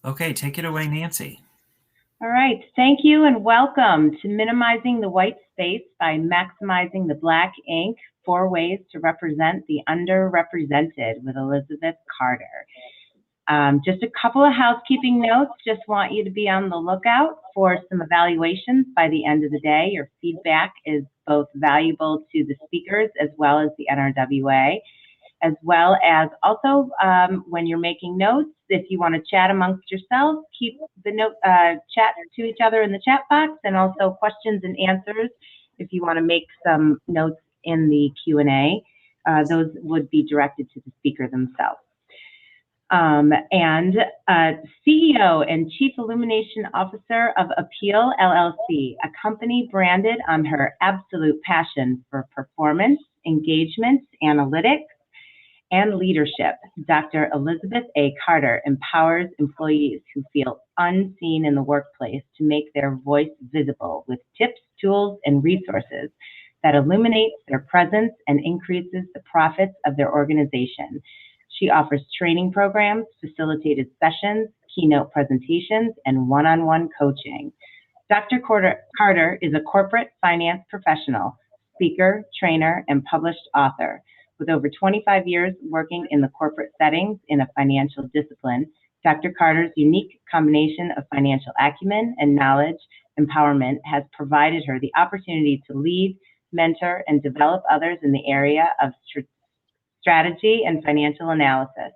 Okay, take it away, Nancy. All right, thank you and welcome to Minimizing the White Space by Maximizing the Black Ink, 4 Ways to Represent the Underrepresented with Elizabeth Carter. Just a couple of housekeeping notes. Just want you to be on the lookout for some evaluations by the end of the day. Your feedback is both valuable to the speakers as well as the NRWA, as well as also when you're making notes, if you want to chat amongst yourselves, keep the note, chat to each other in the chat box, and also questions and answers if you want to make some notes in the Q&A. Those would be directed to the speaker themselves. CEO and Chief Illumination Officer of Appeal LLC, a company branded on her absolute passion for performance, engagement, analytics, and leadership. Dr. Elizabeth A. Carter empowers employees who feel unseen in the workplace to make their voice visible with tips, tools, and resources that illuminates their presence and increases the profits of their organization. She offers training programs, facilitated sessions, keynote presentations, and one-on-one coaching. Dr. Carter is a corporate finance professional, speaker, trainer, and published author. With over 25 years working in the corporate settings in a financial discipline, Dr. Carter's unique combination of financial acumen and knowledge empowerment has provided her the opportunity to lead, mentor, and develop others in the area of strategy and financial analysis,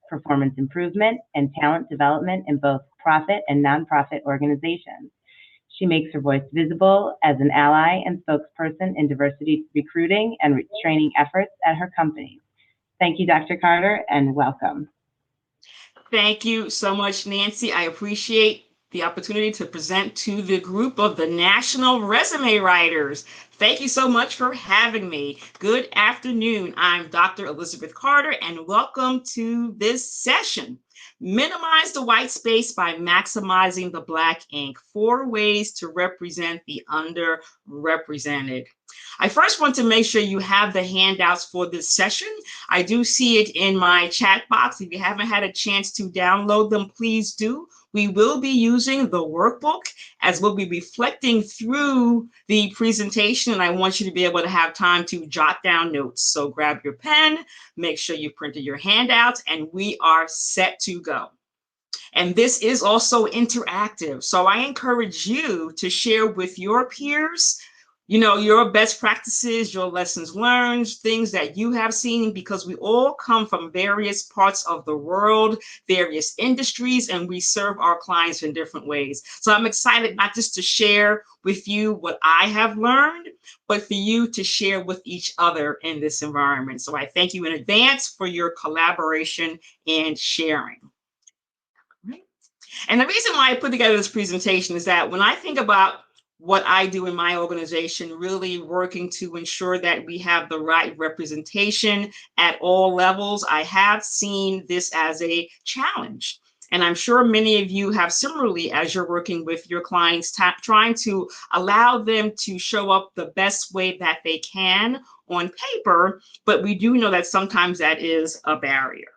performance improvement, and talent development in both profit and nonprofit organizations. She makes her voice visible as an ally and spokesperson in diversity recruiting and training efforts at her companies. Thank you, Dr. Carter, and welcome. Thank you so much, Nancy. I appreciate the opportunity to present to the group of the National Resume Writers. Thank you so much for having me. Good afternoon. I'm Dr. Elizabeth Carter, and welcome to this session. Minimize the white space by maximizing the Black ink. 4 ways to represent the underrepresented. I first want to make sure you have the handouts for this session. I do see it in my chat box. If you haven't had a chance to download them, please do. We will be using the workbook as we'll be reflecting through the presentation, and I want you to be able to have time to jot down notes. So grab your pen, make sure you printed your handouts, and we are set to go. And this is also interactive, so I encourage you to share with your peers, you know, your best practices, your lessons learned, things that you have seen, because we all come from various parts of the world, various industries, and we serve our clients in different ways. So I'm excited not just to share with you what I have learned, but for you to share with each other in this environment. So I thank you in advance for your collaboration and sharing. And the reason why I put together this presentation is that when I think about what I do in my organization, really working to ensure that we have the right representation at all levels, I have seen this as a challenge. And I'm sure many of you have similarly, as you're working with your clients, trying to allow them to show up the best way that they can on paper, but we do know that sometimes that is a barrier.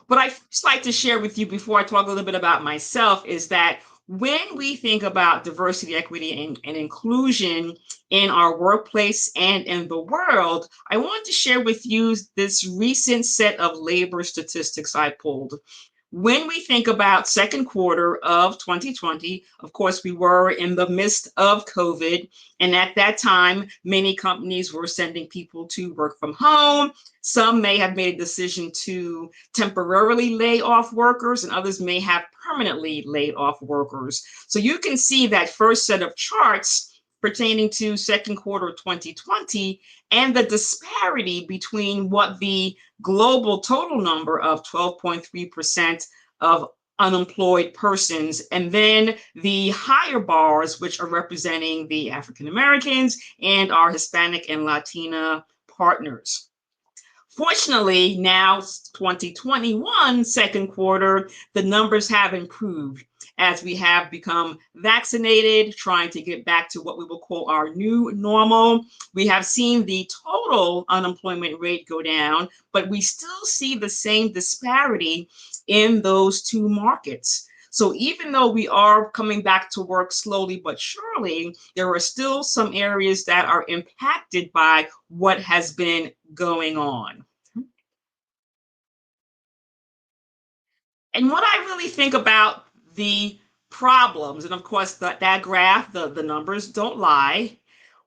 What I'd just like to share with you before I talk a little bit about myself is that when we think about diversity, equity, and inclusion in our workplace and in the world, I want to share with you this recent set of labor statistics I pulled. When we think about second quarter of 2020, of course, we were in the midst of COVID. And at that time, many companies were sending people to work from home. Some may have made a decision to temporarily lay off workers, and others may have permanently laid off workers. So you can see that first set of charts pertaining to second quarter of 2020 and the disparity between what the global total number of 12.3% of unemployed persons, and then the higher bars, which are representing the African Americans and our Hispanic and Latina partners. Fortunately, now 2021 second quarter, the numbers have improved as we have become vaccinated, trying to get back to what we will call our new normal. We have seen the total unemployment rate go down, but we still see the same disparity in those two markets. So even though we are coming back to work slowly but surely, there are still some areas that are impacted by what has been going on. And what I really think about the problems, and of course that graph, the numbers don't lie.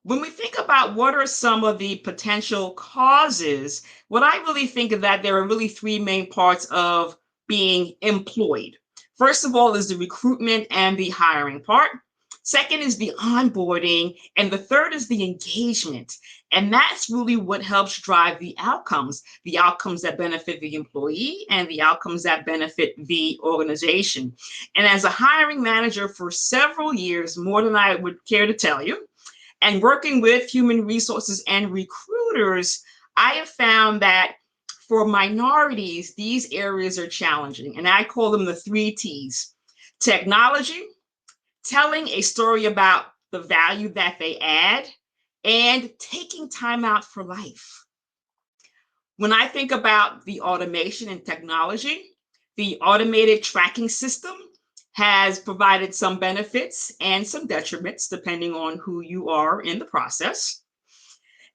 When we think about what are some of the potential causes, what I really think of that there are really three main parts of being employed. First of all is the recruitment and the hiring part. Second is the onboarding. And the third is the engagement. And that's really what helps drive the outcomes that benefit the employee and the outcomes that benefit the organization. And as a hiring manager for several years, more than I would care to tell you, and working with human resources and recruiters, I have found that for minorities, these areas are challenging. And I call them the 3 T's: technology, telling a story about the value that they add, and taking time out for life. When I think about the automation and technology, the automated tracking system has provided some benefits and some detriments depending on who you are in the process.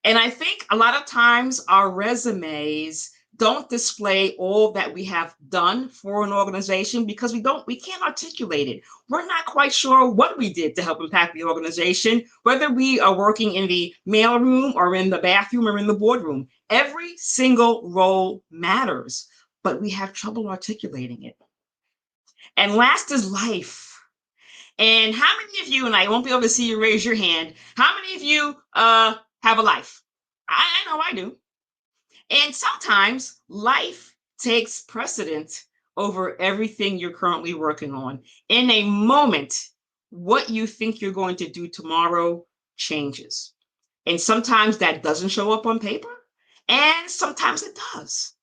And I think a lot of times our resumes don't display all that we have done for an organization because we can't articulate it. We're not quite sure what we did to help impact the organization, whether we are working in the mailroom or in the bathroom or in the boardroom. Every single role matters, but we have trouble articulating it. And last is life. And how many of you, and I won't be able to see you raise your hand, how many of you have a life? I know I do. And sometimes life takes precedence over everything you're currently working on. In a moment, what you think you're going to do tomorrow changes. And sometimes that doesn't show up on paper, and sometimes it does.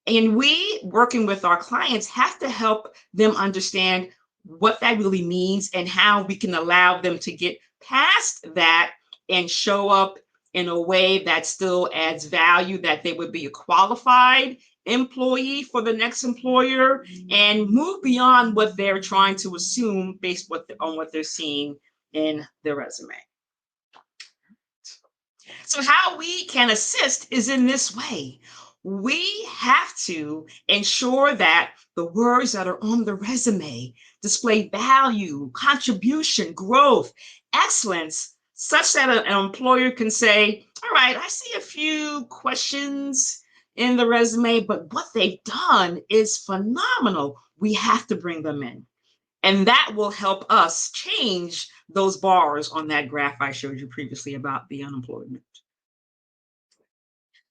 And we, working with our clients, have to help them understand what that really means and how we can allow them to get past that and show up in a way that still adds value, that they would be a qualified employee for the next employer, and move beyond what they're trying to assume based on what they're seeing in their resume. So how we can assist is in this way. We have to ensure that the words that are on the resume display value, contribution, growth, excellence, such that an employer can say, all right, I see a few questions in the resume, but what they've done is phenomenal. We have to bring them in. And that will help us change those bars on that graph I showed you previously about the unemployment.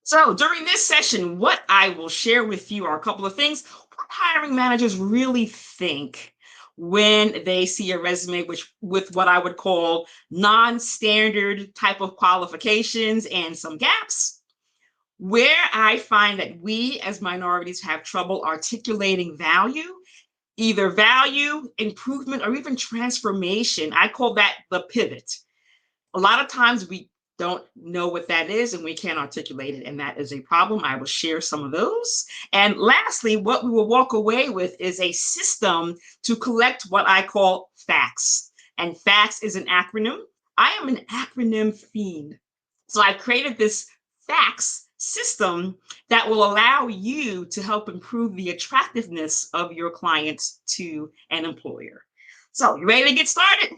So during this session, what I will share with you are a couple of things. What hiring managers really think when they see a resume with what I would call non-standard type of qualifications and some gaps. Where I find that we as minorities have trouble articulating value, either value, improvement, or even transformation. I call that the pivot. A lot of times we don't know what that is and we can't articulate it, and that is a problem. I will share some of those. And lastly, what we will walk away with is a system to collect what I call F.A.C.T.s. And F.A.C.T.s is an acronym. I am an acronym fiend. So I created this F.A.C.T.s system that will allow you to help improve the attractiveness of your clients to an employer. So you ready to get started?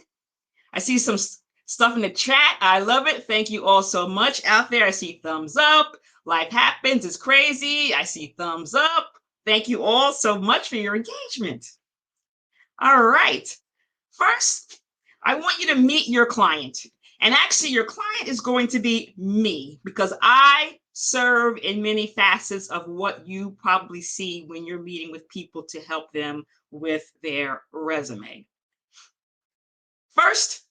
I see some stuff in the chat. I love it. Thank you all so much out there. I see thumbs up. Life happens. It's crazy. I see thumbs up. Thank you all so much for your engagement. All right. First, I want you to meet your client. And actually, your client is going to be me because I serve in many facets of what you probably see when you're meeting with people to help them with their resume. First,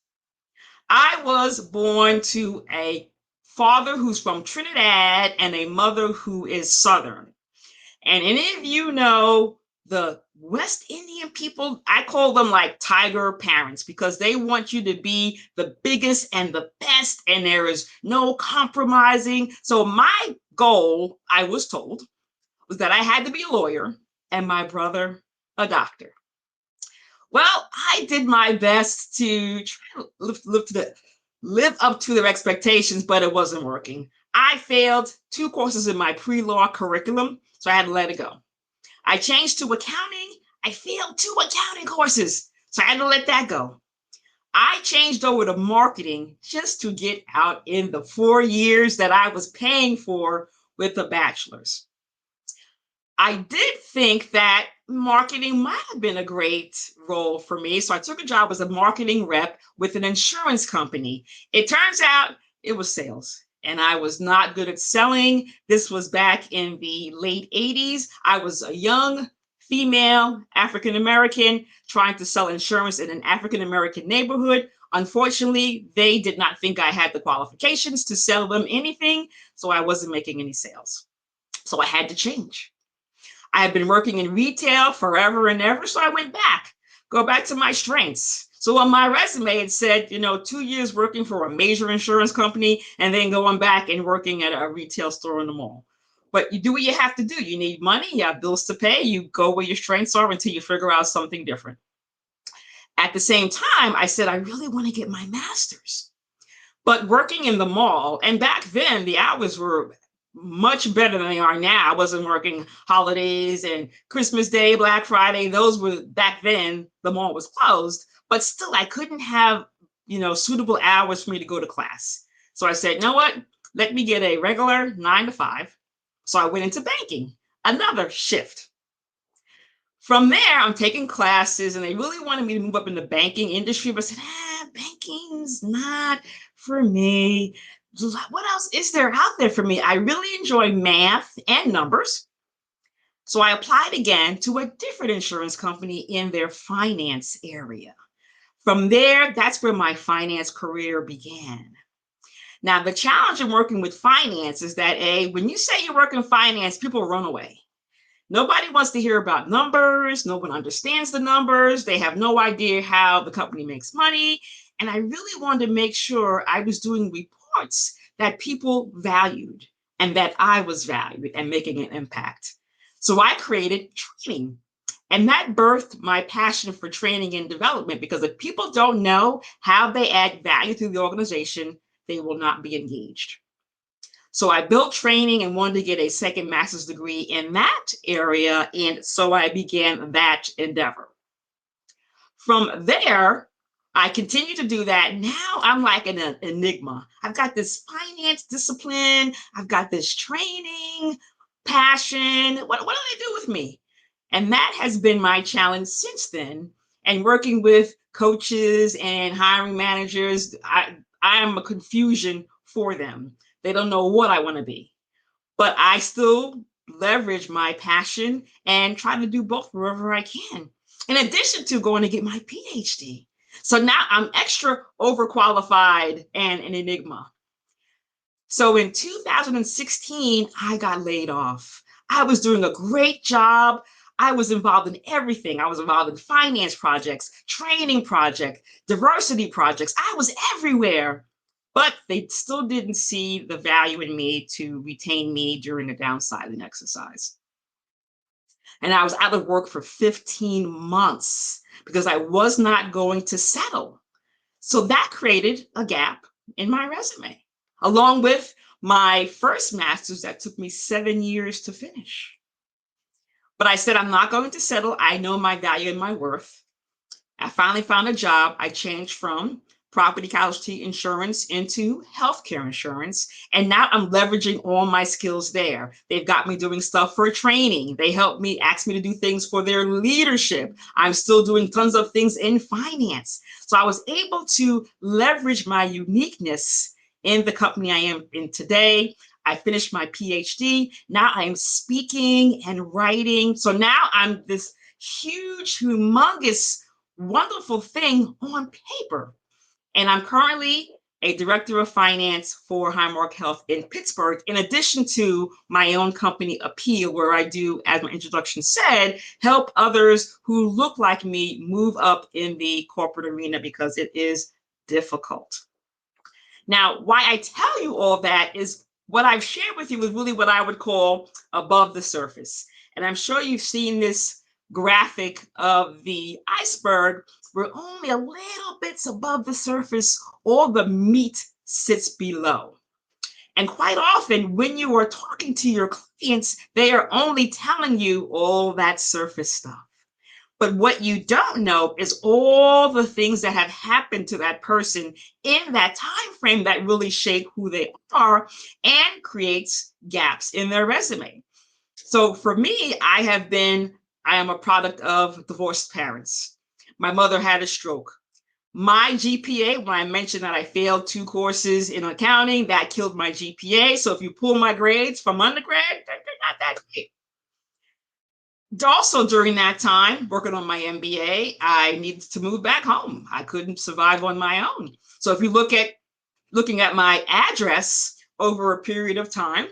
I was born to a father who's from Trinidad and a mother who is Southern. And any of you know the West Indian people, I call them like tiger parents because they want you to be the biggest and the best, and there is no compromising. So my goal, I was told, was that I had to be a lawyer and my brother a doctor. Well, I did my best to try to live up to their expectations, but it wasn't working. I failed 2 courses in my pre-law curriculum, so I had to let it go. I changed to accounting. I failed 2 accounting courses, so I had to let that go. I changed over to marketing just to get out in the 4 years that I was paying for with a bachelor's. I did think that marketing might have been a great role for me. So I took a job as a marketing rep with an insurance company. It turns out it was sales, and I was not good at selling. This was back in the late 80s. I was a young female African American trying to sell insurance in an African American neighborhood. Unfortunately, they did not think I had the qualifications to sell them anything, so I wasn't making any sales. So I had to change. I had been working in retail forever and ever, so I went back, go back to my strengths. So on my resume, it said, 2 years working for a major insurance company and then going back and working at a retail store in the mall. But you do what you have to do. You need money, you have bills to pay, you go where your strengths are until you figure out something different. At the same time, I said, I really want to get my master's. But working in the mall, and back then the hours were much better than they are now. I wasn't working holidays and Christmas Day, Black Friday. Those were back then, the mall was closed, but still I couldn't have, suitable hours for me to go to class. So I said, you know what? Let me get a regular 9 to 5. So I went into banking, another shift. From there, I'm taking classes and they really wanted me to move up in the banking industry, but I said, banking's not for me. What else is there out there for me? I really enjoy math and numbers. So I applied again to a different insurance company in their finance area. From there, that's where my finance career began. Now, the challenge in working with finance is that, when you say you work in finance, people run away. Nobody wants to hear about numbers. No one understands the numbers. They have no idea how the company makes money. And I really wanted to make sure I was doing reports that people valued and that I was valued and making an impact. So I created training. And that birthed my passion for training and development, because if people don't know how they add value to the organization, they will not be engaged. So I built training and wanted to get a second master's degree in that area. And so I began that endeavor. From there, I continued to do that. Now I'm like an enigma. I've got this finance discipline. I've got this training passion. What do they do with me? And that has been my challenge since then. And working with coaches and hiring managers, I am a confusion for them. They don't know what I want to be, but I still leverage my passion and try to do both wherever I can, in addition to going to get my PhD. So now I'm extra overqualified and an enigma. So in 2016, I got laid off. I was doing a great job. I was involved in everything. I was involved in finance projects, training projects, diversity projects. I was everywhere. But they still didn't see the value in me to retain me during the downsizing exercise. And I was out of work for 15 months because I was not going to settle. So that created a gap in my resume, along with my first master's that took me 7 years to finish. But I said, I'm not going to settle. I know my value and my worth. I finally found a job. I changed from property casualty insurance into healthcare insurance. And now I'm leveraging all my skills there. They've got me doing stuff for training. They helped me, ask me to do things for their leadership. I'm still doing tons of things in finance. So I was able to leverage my uniqueness in the company I am in today. I finished my PhD. Now I am speaking and writing. So now I'm this huge, humongous, wonderful thing on paper. And I'm currently a director of finance for Highmark Health in Pittsburgh, in addition to my own company, Appeal, where I do, as my introduction said, help others who look like me move up in the corporate arena because it is difficult. Now, why I tell you all that is what I've shared with you is really what I would call above the surface. And I'm sure you've seen this graphic of the iceberg where only a little bits above the surface, all the meat sits below. And quite often, when you are talking to your clients, they are only telling you all that surface stuff. But what you don't know is all the things that have happened to that person in that time frame that really shape who they are and creates gaps in their resume. So for me, I am a product of divorced parents. My mother had a stroke. My GPA, when I mentioned that I failed 2 courses in accounting, that killed my GPA. So if you pull my grades from undergrad, they're not that great. Also during that time, working on my MBA, I needed to move back home. I couldn't survive on my own. So if you looking at my address over a period of time,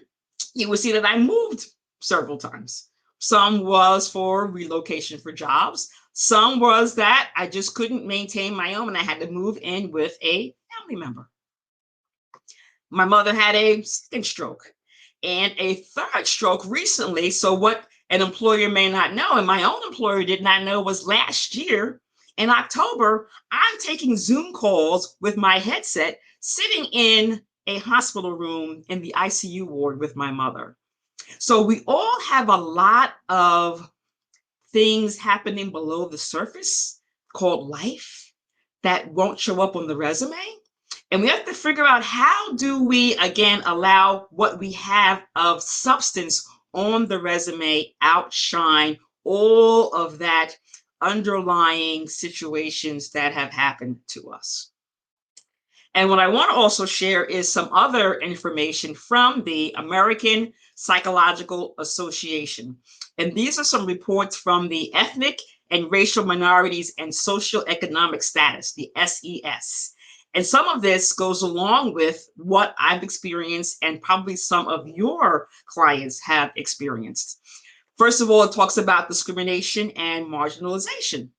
you will see that I moved several times. Some was for relocation for jobs. Some was that I just couldn't maintain my own and I had to move in with a family member. My mother had a second stroke and a third stroke recently. So what an employer may not know, and my own employer did not know, was last year in October, I'm taking Zoom calls with my headset, sitting in a hospital room in the ICU ward with my mother. So we all have a lot of things happening below the surface called life that won't show up on the resume. And we have to figure out, how do we, again, allow what we have of substance on the resume outshine all of that underlying situations that have happened to us. And what I want to also share is some other information from the American Psychological Association. And these are some reports from the Ethnic and Racial Minorities and Social Economic Status, the SES. And some of this goes along with what I've experienced and probably some of your clients have experienced. First of all, it talks about discrimination and marginalization.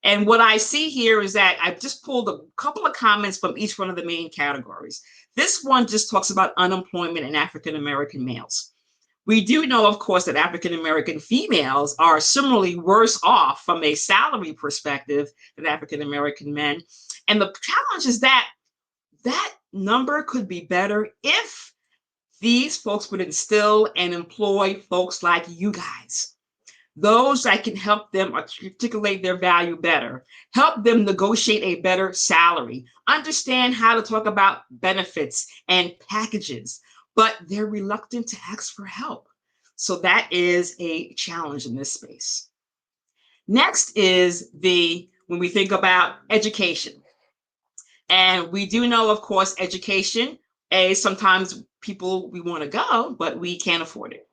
And what I see here is that I've just pulled a couple of comments from each one of the main categories. This one just talks about unemployment in African-American males. We do know, of course, that African-American females are similarly worse off from a salary perspective than African-American men. And the challenge is that that number could be better if these folks would instill and employ folks like you guys. Those that can help them articulate their value better, help them negotiate a better salary, understand how to talk about benefits and packages, but they're reluctant to ask for help. So that is a challenge in this space. Next is when we think about education. And we do know, of course, education, sometimes we want to go, but we can't afford it.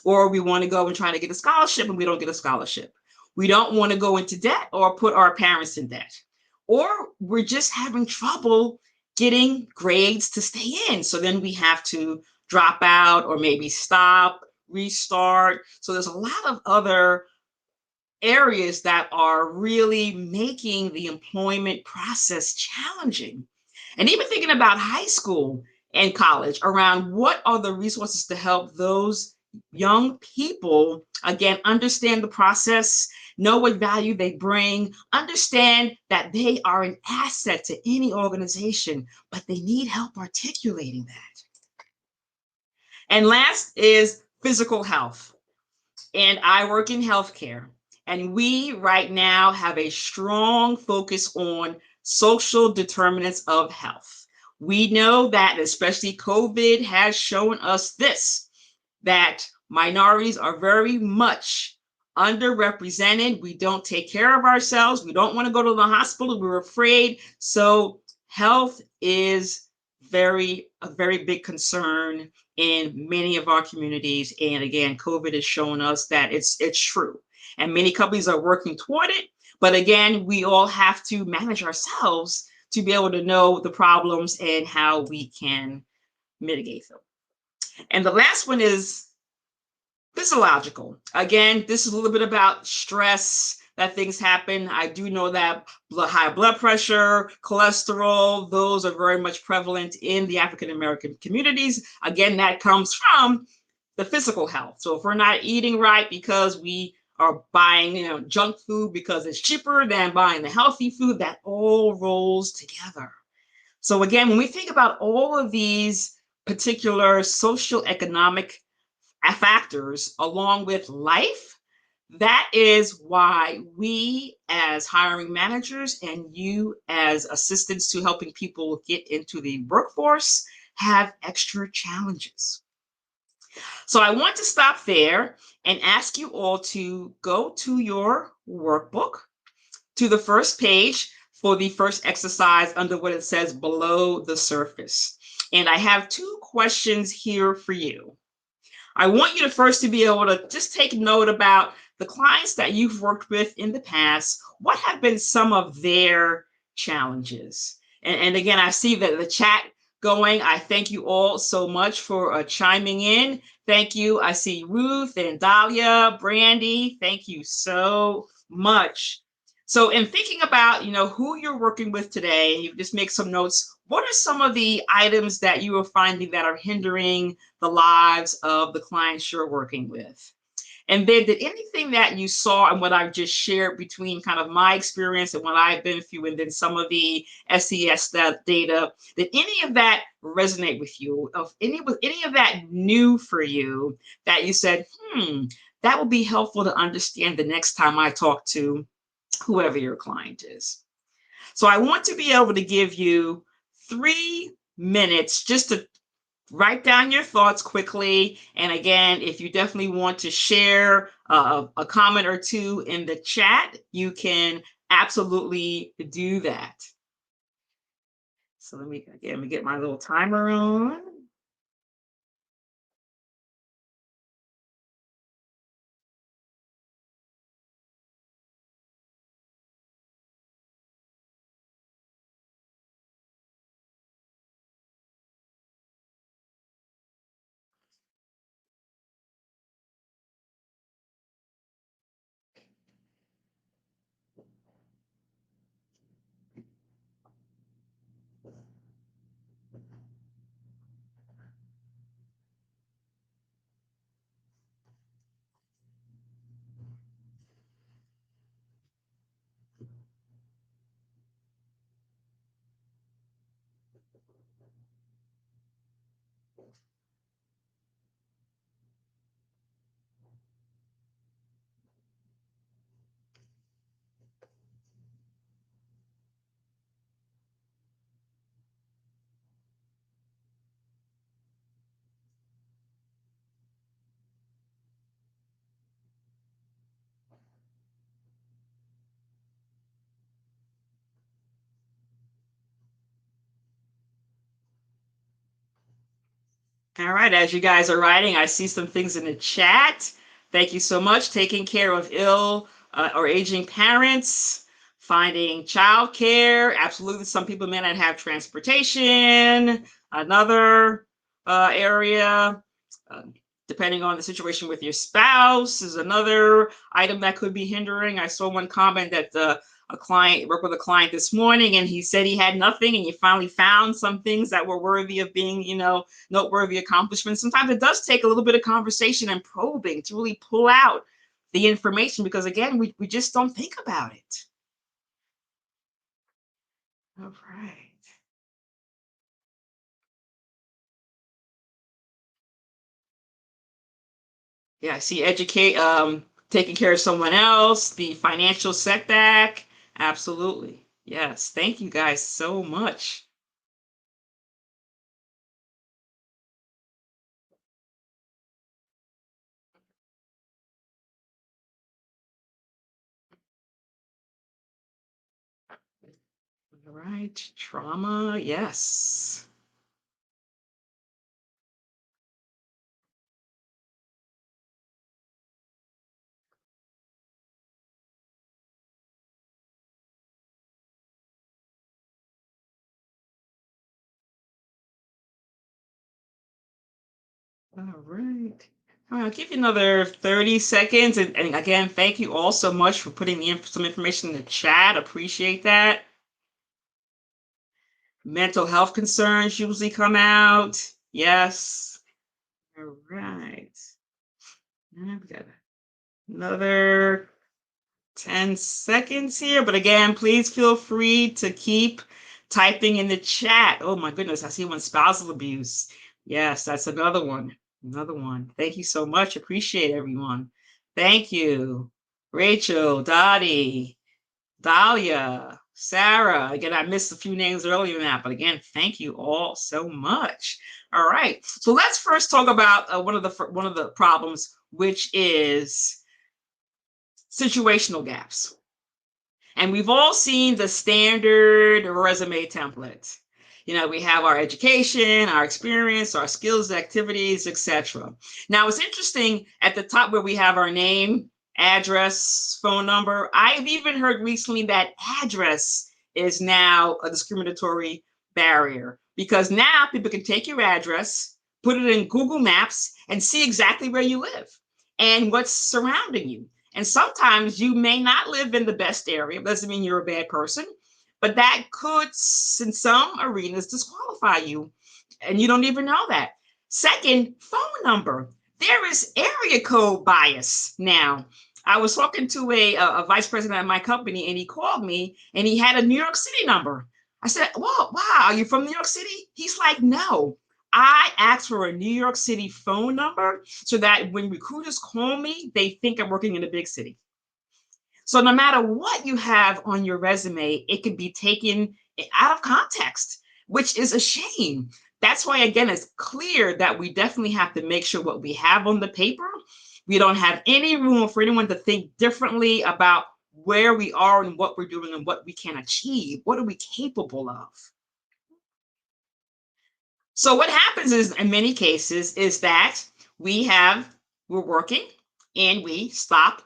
Or we want to go and try to get a scholarship and we don't get a scholarship. We don't want to go into debt or put our parents in debt. Or we're just having trouble getting grades to stay in. So then we have to drop out or maybe stop, restart. So there's a lot of other areas that are really making the employment process challenging. And even thinking about high school and college around what are the resources to help those young people, again, understand the process, know what value they bring, understand that they are an asset to any organization, but they need help articulating that. And last is physical health. And I work in healthcare. And we right now have a strong focus on social determinants of health. We know that especially COVID has shown us this, that minorities are very much underrepresented. We don't take care of ourselves. We don't want to go to the hospital. We're afraid. So health is a very big concern in many of our communities. And again, COVID has shown us that it's true. And many companies are working toward it. But again, we all have to manage ourselves to be able to know the problems and how we can mitigate them. And the last one is physiological. Again, this is a little bit about stress, that things happen. I do know that high blood pressure, cholesterol, those are very much prevalent in the African American communities. Again, that comes from the physical health. So if we're not eating right because we are buying, junk food because it's cheaper than buying the healthy food, that all rolls together. So again, when we think about all of these particular social economic factors along with life, that is why we as hiring managers and you as assistants to helping people get into the workforce have extra challenges. So I want to stop there and ask you all to go to your workbook, to the first page for the first exercise under what it says below the surface. And I have two questions here for you. I want you to first to be able to just take note about the clients that you've worked with in the past. What have been some of their challenges? And again, I see that the chat going. I thank you all so much for chiming in. Thank you. I see Ruth and Dahlia, Brandy. Thank you so much. So in thinking about, who you're working with today, you just make some notes. What are some of the items that you are finding that are hindering the lives of the clients you're working with? And then did anything that you saw and what I've just shared between kind of my experience and what I've been through and then some of the F.A.C.T.s data, did any of that resonate with you? Was any of that new for you that you said, that will be helpful to understand the next time I talk to whoever your client is? So I want to be able to give you 3 minutes just to write down your thoughts quickly. And again, if you definitely want to share a comment or two in the chat, you can absolutely do that. So let me get my little timer on. All right, as you guys are writing, I see some things in the chat. Thank you so much. Taking care of ill or aging parents, finding childcare. Absolutely, some people may not have transportation. Another area, depending on the situation with your spouse, is another item that could be hindering. I saw one comment that a client worked with a client this morning and he said he had nothing and you finally found some things that were worthy of being, noteworthy accomplishments. Sometimes it does take a little bit of conversation and probing to really pull out the information because again, we just don't think about it. All right. Yeah, I see taking care of someone else, the financial setback. Absolutely. Yes. Thank you guys so much. All right. Trauma. Yes. All right. I'll give you another 30 seconds. And again, thank you all so much for putting some information in the chat. Appreciate that. Mental health concerns usually come out. Yes. All right. And we got another 10 seconds here. But again, please feel free to keep typing in the chat. Oh my goodness, I see one, spousal abuse. Yes, that's another one. Another one. Thank you so much. Appreciate everyone. Thank you. Rachel, Dottie, Dahlia, Sarah. Again, I missed a few names earlier than that, but again, thank you all so much. All right, so let's first talk about one of the problems, which is situational gaps. And we've all seen the standard resume template. You know, we have our education, our experience, our skills, activities, etc. Now, it's interesting at the top where we have our name, address, phone number. I've even heard recently that address is now a discriminatory barrier because now people can take your address, put it in Google Maps, and see exactly where you live and what's surrounding you. And sometimes you may not live in the best area. It doesn't mean you're a bad person, but that could, in some arenas, disqualify you. And you don't even know that. Second, phone number. There is area code bias now. I was talking to a vice president of my company, and he called me, and he had a New York City number. I said, "Whoa, wow, are you from New York City?" He's like, "No. I asked for a New York City phone number so that when recruiters call me, they think I'm working in a big city." So no matter what you have on your resume, it can be taken out of context, which is a shame. That's why, again, it's clear that we definitely have to make sure what we have on the paper, we don't have any room for anyone to think differently about where we are and what we're doing and what we can achieve. What are we capable of? So what happens is, in many cases, is that we're working and we stop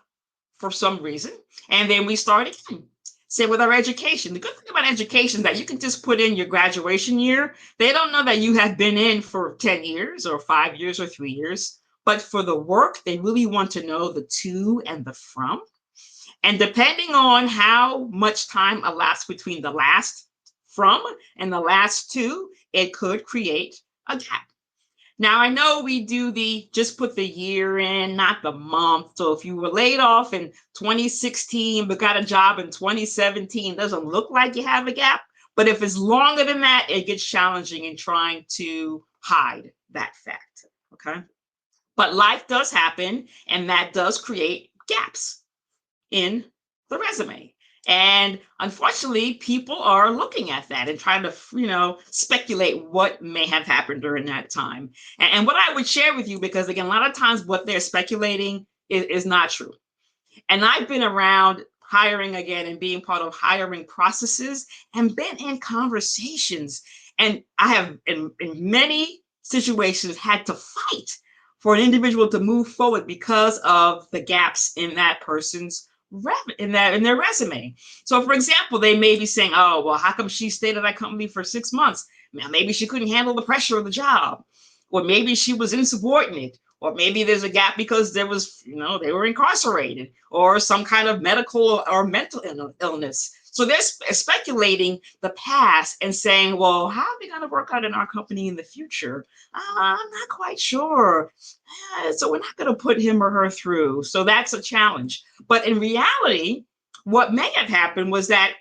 for some reason, and then we start again. Say with our education. The good thing about education is that you can just put in your graduation year. They don't know that you have been in for 10 years or 5 years or 3 years. But for the work, they really want to know the to and the from. And depending on how much time elapsed between the last from and the last to, it could create a gap. Now, I know we do just put the year in, not the month. So if you were laid off in 2016 but got a job in 2017, it doesn't look like you have a gap. But if it's longer than that, it gets challenging in trying to hide that fact. Okay. But life does happen, and that does create gaps in the resume. And unfortunately, people are looking at that and trying to, speculate what may have happened during that time. And what I would share with you, because again, a lot of times what they're speculating is not true. And I've been around hiring again and being part of hiring processes and been in conversations. And I have, in many situations, had to fight for an individual to move forward because of the gaps in that person's in their resume. So for example, they may be saying, "Oh, well, how come she stayed at that company for 6 months? Now, maybe she couldn't handle the pressure of the job, or maybe she was insubordinate, or maybe there's a gap because there was, they were incarcerated, or some kind of medical or mental illness." So they're speculating the past and saying, "Well, how are we going to work out in our company in the future? I'm not quite sure. So we're not going to put him or her through." So that's a challenge. But in reality, what may have happened was that,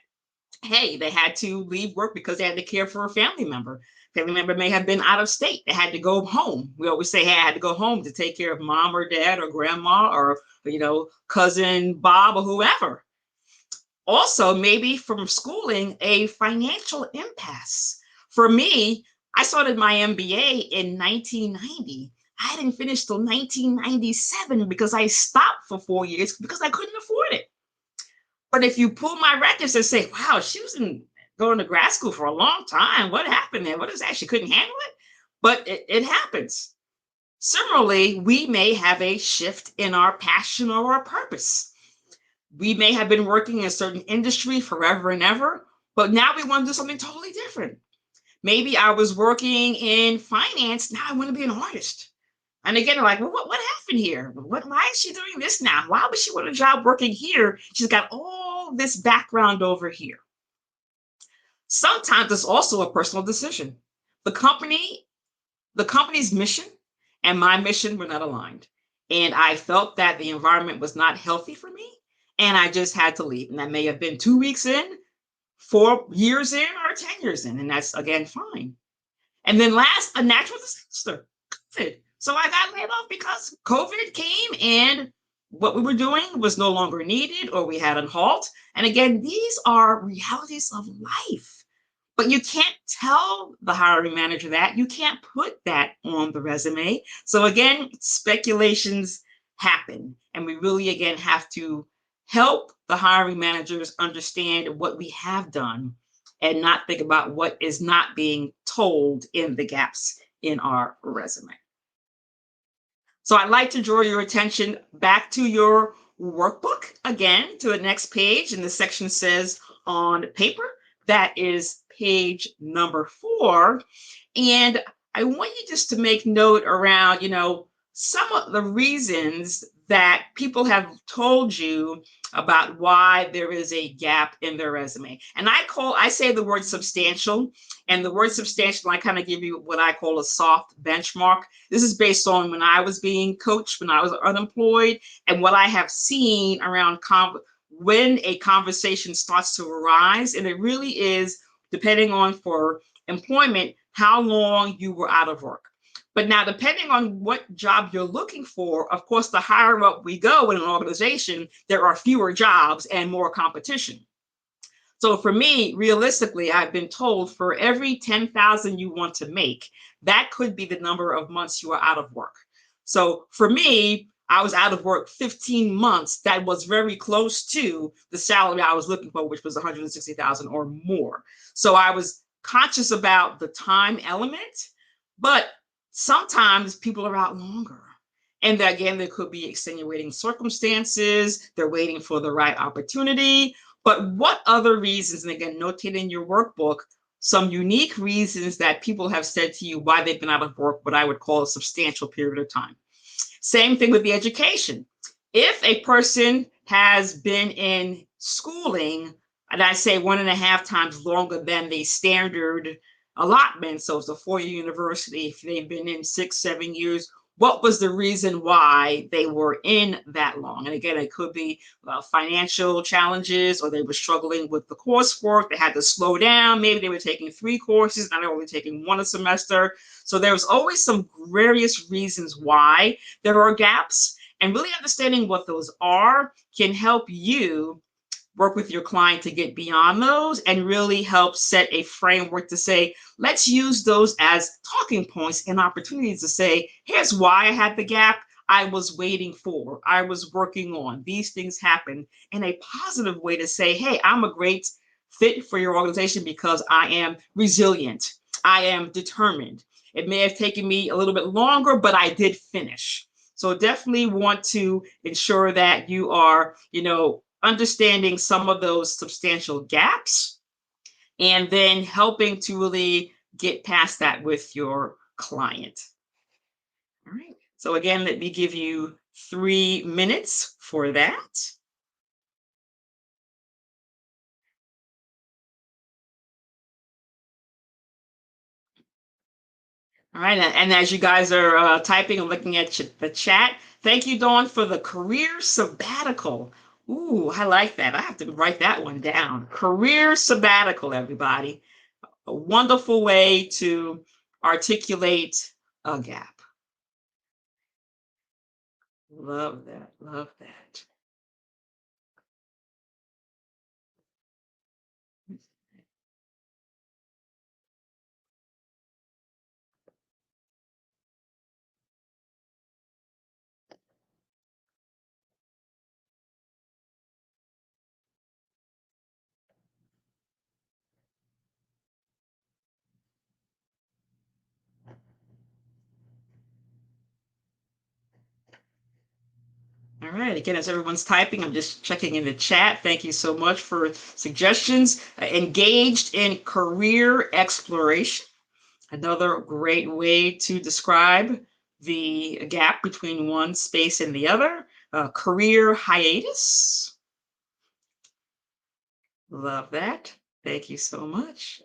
hey, they had to leave work because they had to care for a family member. Family member may have been out of state. They had to go home. We always say, "Hey, I had to go home to take care of mom or dad or grandma or, cousin Bob or whoever." Also, maybe from schooling, a financial impasse. For me, I started my MBA in 1990. I didn't finish till 1997 because I stopped for 4 years because I couldn't afford it. But if you pull my records and say, "Wow, she was going to grad school for a long time. What happened there? What is that? She couldn't handle it." But it happens. Similarly, we may have a shift in our passion or our purpose. We may have been working in a certain industry forever and ever, but now we want to do something totally different. Maybe I was working in finance. Now I want to be an artist. And again, they're like, well, what happened here? Why is she doing this now? Why would she want a job working here? She's got all this background over here. Sometimes it's also a personal decision. The company, the company's mission and my mission were not aligned. And I felt that the environment was not healthy for me. And I just had to leave. And that may have been 2 weeks in, 4 years in, or 10 years in. And that's, again, fine. And then last, a natural disaster, COVID. So I got laid off because COVID came and what we were doing was no longer needed or we had a halt. And again, these are realities of life. But you can't tell the hiring manager that. You can't put that on the resume. So again, speculations happen. And we really, again, have to help the hiring managers understand what we have done and not think about what is not being told in the gaps in our resume. So I'd like to draw your attention back to your workbook again to the next page. And the section says on paper, that is page number 4. And I want you just to make note around, some of the reasons that people have told you about why there is a gap in their resume. And I say the word substantial, and the word substantial, I kind of give you what I call a soft benchmark. This is based on when I was being coached, when I was unemployed, and what I have seen around when a conversation starts to arise. And it really is depending on, for employment, how long you were out of work. But now, depending on what job you're looking for, of course, the higher up we go in an organization, there are fewer jobs and more competition. So for me, realistically, I've been told for every 10,000 you want to make, that could be the number of months you are out of work. So for me, I was out of work 15 months. That was very close to the salary I was looking for, which was 160,000 or more. So I was conscious about the time element, but sometimes people are out longer. And again, there could be extenuating circumstances. They're waiting for the right opportunity. But what other reasons, and again, notate in your workbook, some unique reasons that people have said to you why they've been out of work, what I would call a substantial period of time. Same thing with the education. If a person has been in schooling, and I say 1.5 times longer than the standard allotment, so it's a 4-year university, if they've been in 6, 7 years, what was the reason why they were in that long? And again, it could be financial challenges, or they were struggling with the coursework. They had to slow down. Maybe they were taking 3 courses, now they're only taking 1 a semester. So there's always some various reasons why there are gaps. And really understanding what those are can help you work with your client to get beyond those and really help set a framework to say, let's use those as talking points and opportunities to say, here's why I had the gap. I was waiting for, I was working on, these things happen, in a positive way to say, hey, I'm a great fit for your organization because I am resilient. I am determined. It may have taken me a little bit longer, but I did finish. So definitely want to ensure that you are, understanding some of those substantial gaps and then helping to really get past that with your client. All right. So again, let me give you 3 minutes for that. All right. And as you guys are typing and looking at the chat, thank you, Dawn, for the career sabbatical. Ooh, I like that. I have to write that one down. Career sabbatical, everybody. A wonderful way to articulate a gap. Love that. Love that. All right. Again, as everyone's typing, I'm just checking in the chat. Thank you so much for suggestions. Engaged in career exploration. Another great way to describe the gap between one space and the other. Career hiatus. Love that. Thank you so much.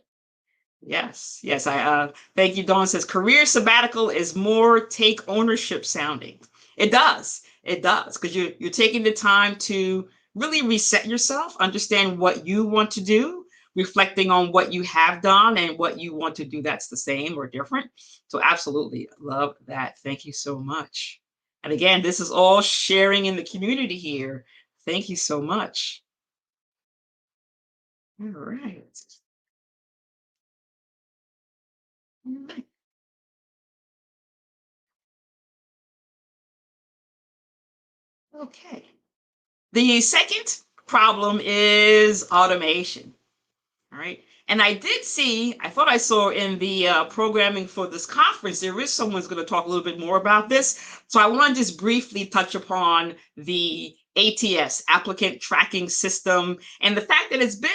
Yes, yes. I thank you. Dawn says career sabbatical is more take ownership sounding. It does, because you're taking the time to really reset yourself, understand what you want to do, reflecting on what you have done and what you want to do that's the same or different. So absolutely love that. Thank you so much. And again, this is all sharing in the community here. Thank you so much. All right. All right. Okay. The second problem is automation. All right. And I did see, I thought I saw in the programming for this conference, there is someone's going to talk a little bit more about this. So I want to just briefly touch upon the ATS, applicant tracking system, and the fact that it's been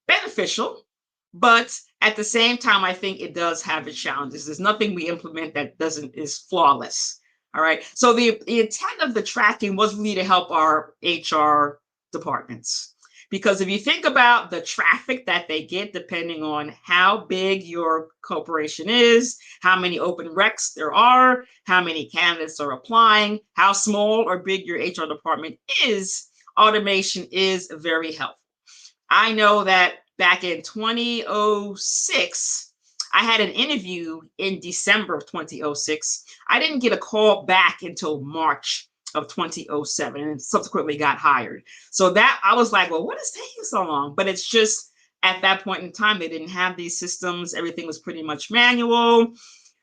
beneficial, but at the same time, I think it does have its challenges. There's nothing we implement that is flawless. All right. So the intent of the tracking was really to help our HR departments. Because if you think about the traffic that they get, depending on how big your corporation is, how many open recs there are, how many candidates are applying, how small or big your HR department is, automation is very helpful. I know that back in 2006, I had an interview in December of 2006. I didn't get a call back until March of 2007 and subsequently got hired. So that I was like, well, what is taking so long? But it's just at that point in time, they didn't have these systems. Everything was pretty much manual.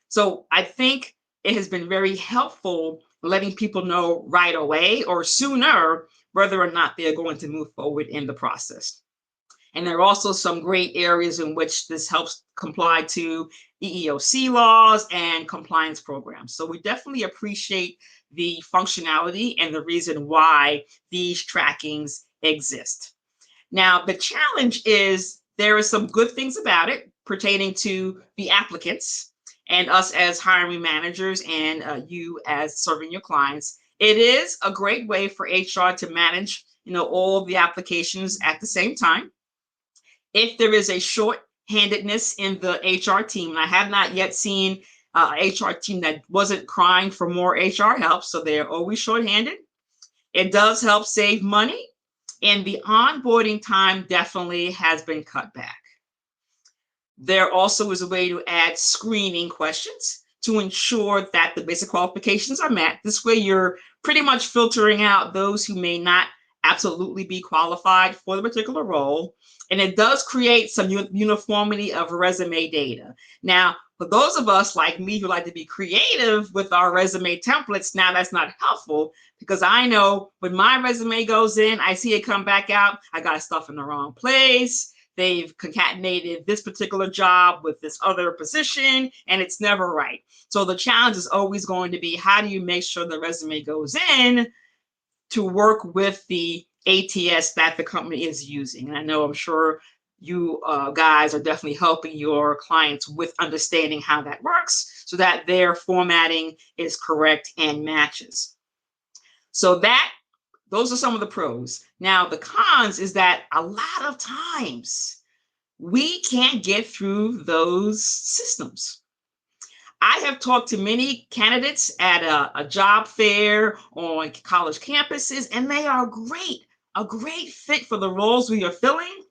So I think it has been very helpful letting people know right away or sooner whether or not they're going to move forward in the process. And there are also some great areas in which this helps comply to EEOC laws and compliance programs. So we definitely appreciate the functionality and the reason why these trackings exist. Now, the challenge is there are some good things about it pertaining to the applicants and us as hiring managers and you as serving your clients. It is a great way for HR to manage, all the applications at the same time. If there is a short-handedness in the HR team, and I have not yet seen an HR team that wasn't crying for more HR help, so they're always short-handed. It does help save money, and the onboarding time definitely has been cut back. There also is a way to add screening questions to ensure that the basic qualifications are met. This way, you're pretty much filtering out those who may not absolutely be qualified for the particular role. And it does create some uniformity of resume data. Now, for those of us like me who like to be creative with our resume templates, now that's not helpful because I know when my resume goes in, I see it come back out, I got stuff in the wrong place. They've concatenated this particular job with this other position, and it's never right. So the challenge is always going to be, how do you make sure the resume goes in to work with the ATS that the company is using? And I know I'm sure you guys are definitely helping your clients with understanding how that works so that their formatting is correct and matches. So those are some of the pros. Now, the cons is that a lot of times we can't get through those systems. I have talked to many candidates at a job fair on college campuses, and they are a great fit for the roles we are filling.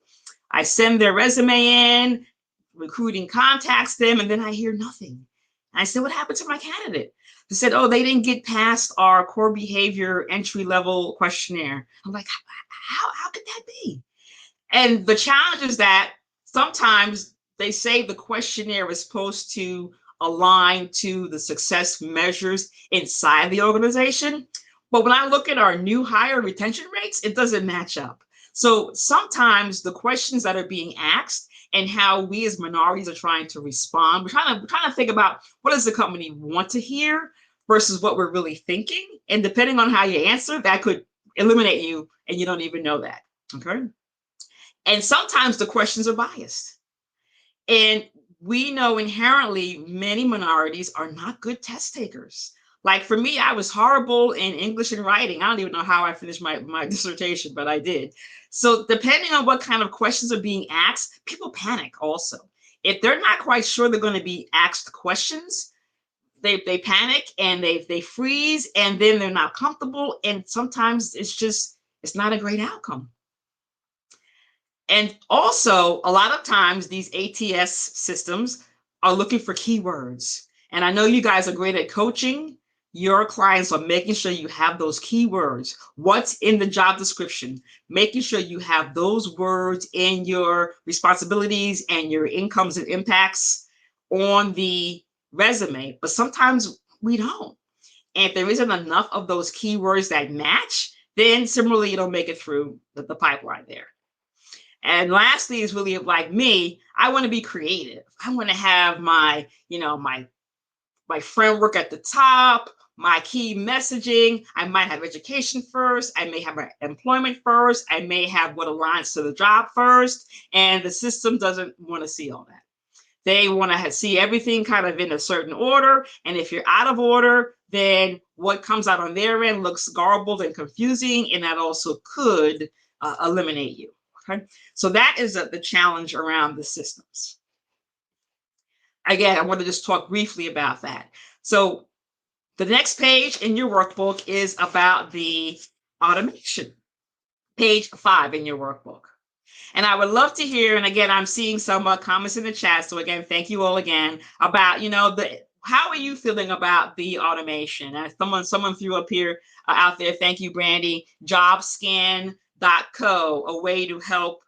I send their resume in, recruiting contacts them, and then I hear nothing. I said, what happened to my candidate? They said, oh, they didn't get past our core behavior entry-level questionnaire. I'm like, how could that be? And the challenge is that sometimes they say the questionnaire is supposed to align to the success measures inside the organization. But when I look at our new hire retention rates, it doesn't match up. So sometimes the questions that are being asked and how we as minorities are trying to respond, we're trying to think about what does the company want to hear versus what we're really thinking. And depending on how you answer, that could eliminate you and you don't even know that. Okay. And sometimes the questions are biased. And we know inherently many minorities are not good test takers. Like for me, I was horrible in English and writing. I don't even know how I finished my dissertation, but I did. So depending on what kind of questions are being asked, people panic also. If they're not quite sure they're going to be asked questions, they panic and they freeze, and then they're not comfortable. And sometimes it's not a great outcome. And also, a lot of times these ATS systems are looking for keywords. And I know you guys are great at coaching your clients on making sure you have those keywords. What's in the job description? Making sure you have those words in your responsibilities and your incomes and impacts on the resume. But sometimes we don't. And if there isn't enough of those keywords that match, then similarly, you don't make it through the pipeline there. And lastly is really like me, I want to be creative. I want to have my framework at the top, my key messaging. I might have education first. I may have my employment first. I may have what aligns to the job first. And the system doesn't want to see all that. They want to see everything kind of in a certain order. And if you're out of order, then what comes out on their end looks garbled and confusing. And that also could eliminate you. Okay, so that is the challenge around the systems. Again, I want to just talk briefly about that. So the next page in your workbook is about the automation. Page 5 in your workbook. And I would love to hear, and again, I'm seeing some comments in the chat. So again, thank you all again about, how are you feeling about the automation? And someone threw up here out there. Thank you, Brandy. JobScan.co, a way to help,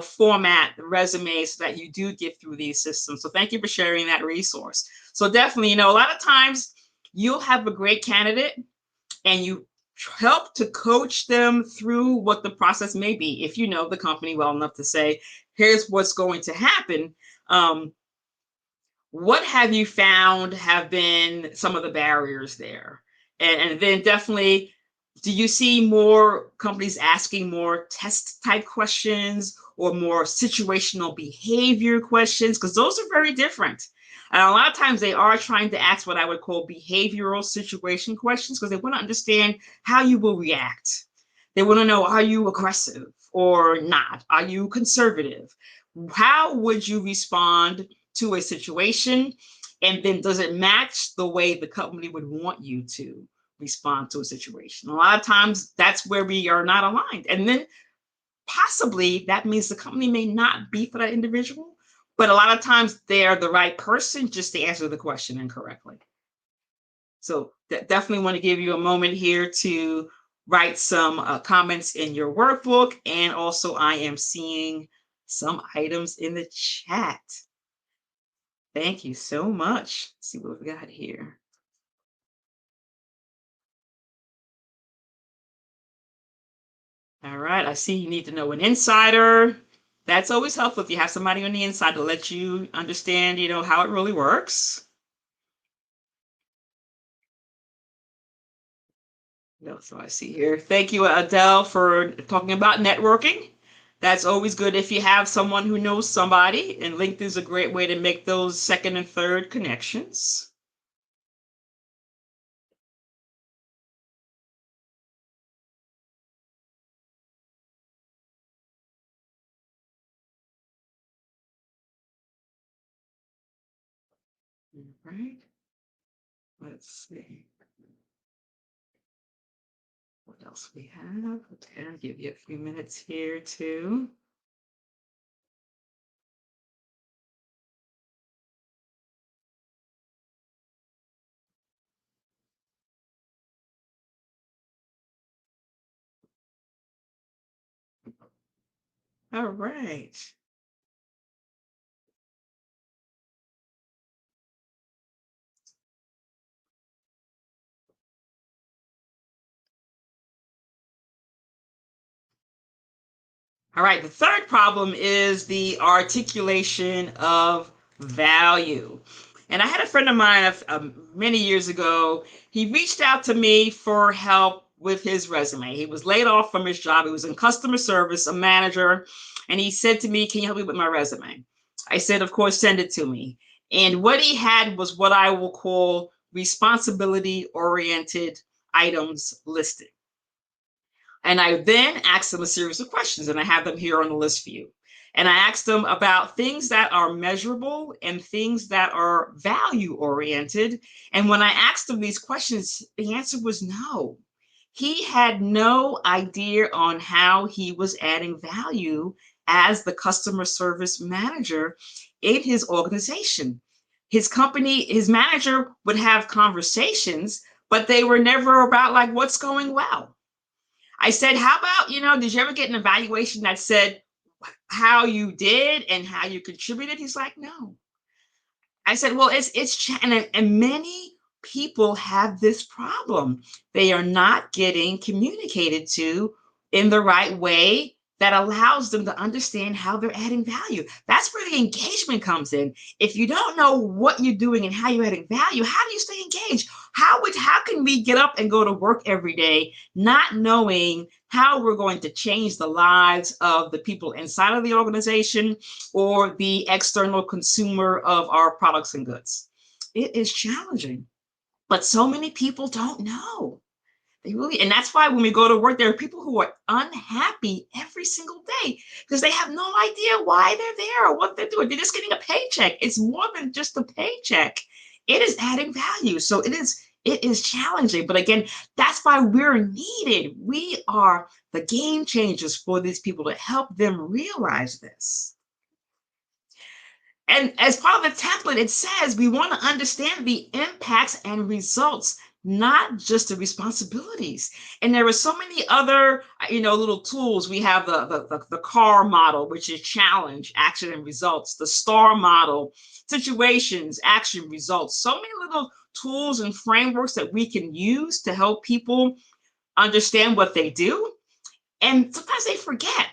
format the resumes so that you do get through these systems. So thank you for sharing that resource. So definitely, a lot of times you'll have a great candidate and you help to coach them through what the process may be. If you know the company well enough to say, here's what's going to happen. What have you found have been some of the barriers there? And then definitely, do you see more companies asking more test type questions or more situational behavior questions? Because those are very different. And a lot of times they are trying to ask what I would call behavioral situation questions because they want to understand how you will react. They want to know, are you aggressive or not? Are you conservative? How would you respond to a situation? And then does it match the way the company would want you to respond to a situation? A lot of times that's where we are not aligned. And then possibly that means the company may not be for that individual, but a lot of times they are the right person just to answer the question incorrectly. So definitely want to give you a moment here to write some comments in your workbook. And also I am seeing some items in the chat. Thank you so much. Let's see what we got here. All right, I see you need to know an insider. That's always helpful if you have somebody on the inside to let you understand, how it really works. So I see here. Thank you, Adele, for talking about networking. That's always good if you have someone who knows somebody, and LinkedIn is a great way to make those second and third connections. All right. Let's see. What else we have? Okay, I'll give you a few minutes here too. All right. All right, the third problem is the articulation of value. And I had a friend of mine many years ago. He reached out to me for help with his resume. He was laid off from his job. He was in customer service, a manager. And he said to me, can you help me with my resume? I said, of course, send it to me. And what he had was what I will call responsibility-oriented items listed. And I then asked them a series of questions, and I have them here on the list for you. And I asked them about things that are measurable and things that are value-oriented. And when I asked them these questions, the answer was no. He had no idea on how he was adding value as the customer service manager in his organization. His company, his manager would have conversations, but they were never about like what's going well. I said, how about, did you ever get an evaluation that said how you did and how you contributed? He's like, no. I said, well, and many people have this problem. They are not getting communicated to in the right way that allows them to understand how they're adding value. That's where the engagement comes in. If you don't know what you're doing and how you're adding value, how do you stay engaged? How can we get up and go to work every day not knowing how we're going to change the lives of the people inside of the organization or the external consumer of our products and goods? It is challenging, but so many people don't know. And that's why when we go to work, there are people who are unhappy every single day because they have no idea why they're there or what they're doing. They're just getting a paycheck. It's more than just a paycheck. It is adding value. So it is challenging. But again, that's why we're needed. We are the game changers for these people to help them realize this. And as part of the template, it says we want to understand the impacts and results, not just the responsibilities. And there are so many other, little tools. We have the CAR model, which is challenge, action, and results. The STAR model, situations, action, results. So many little tools and frameworks that we can use to help people understand what they do. And sometimes they forget.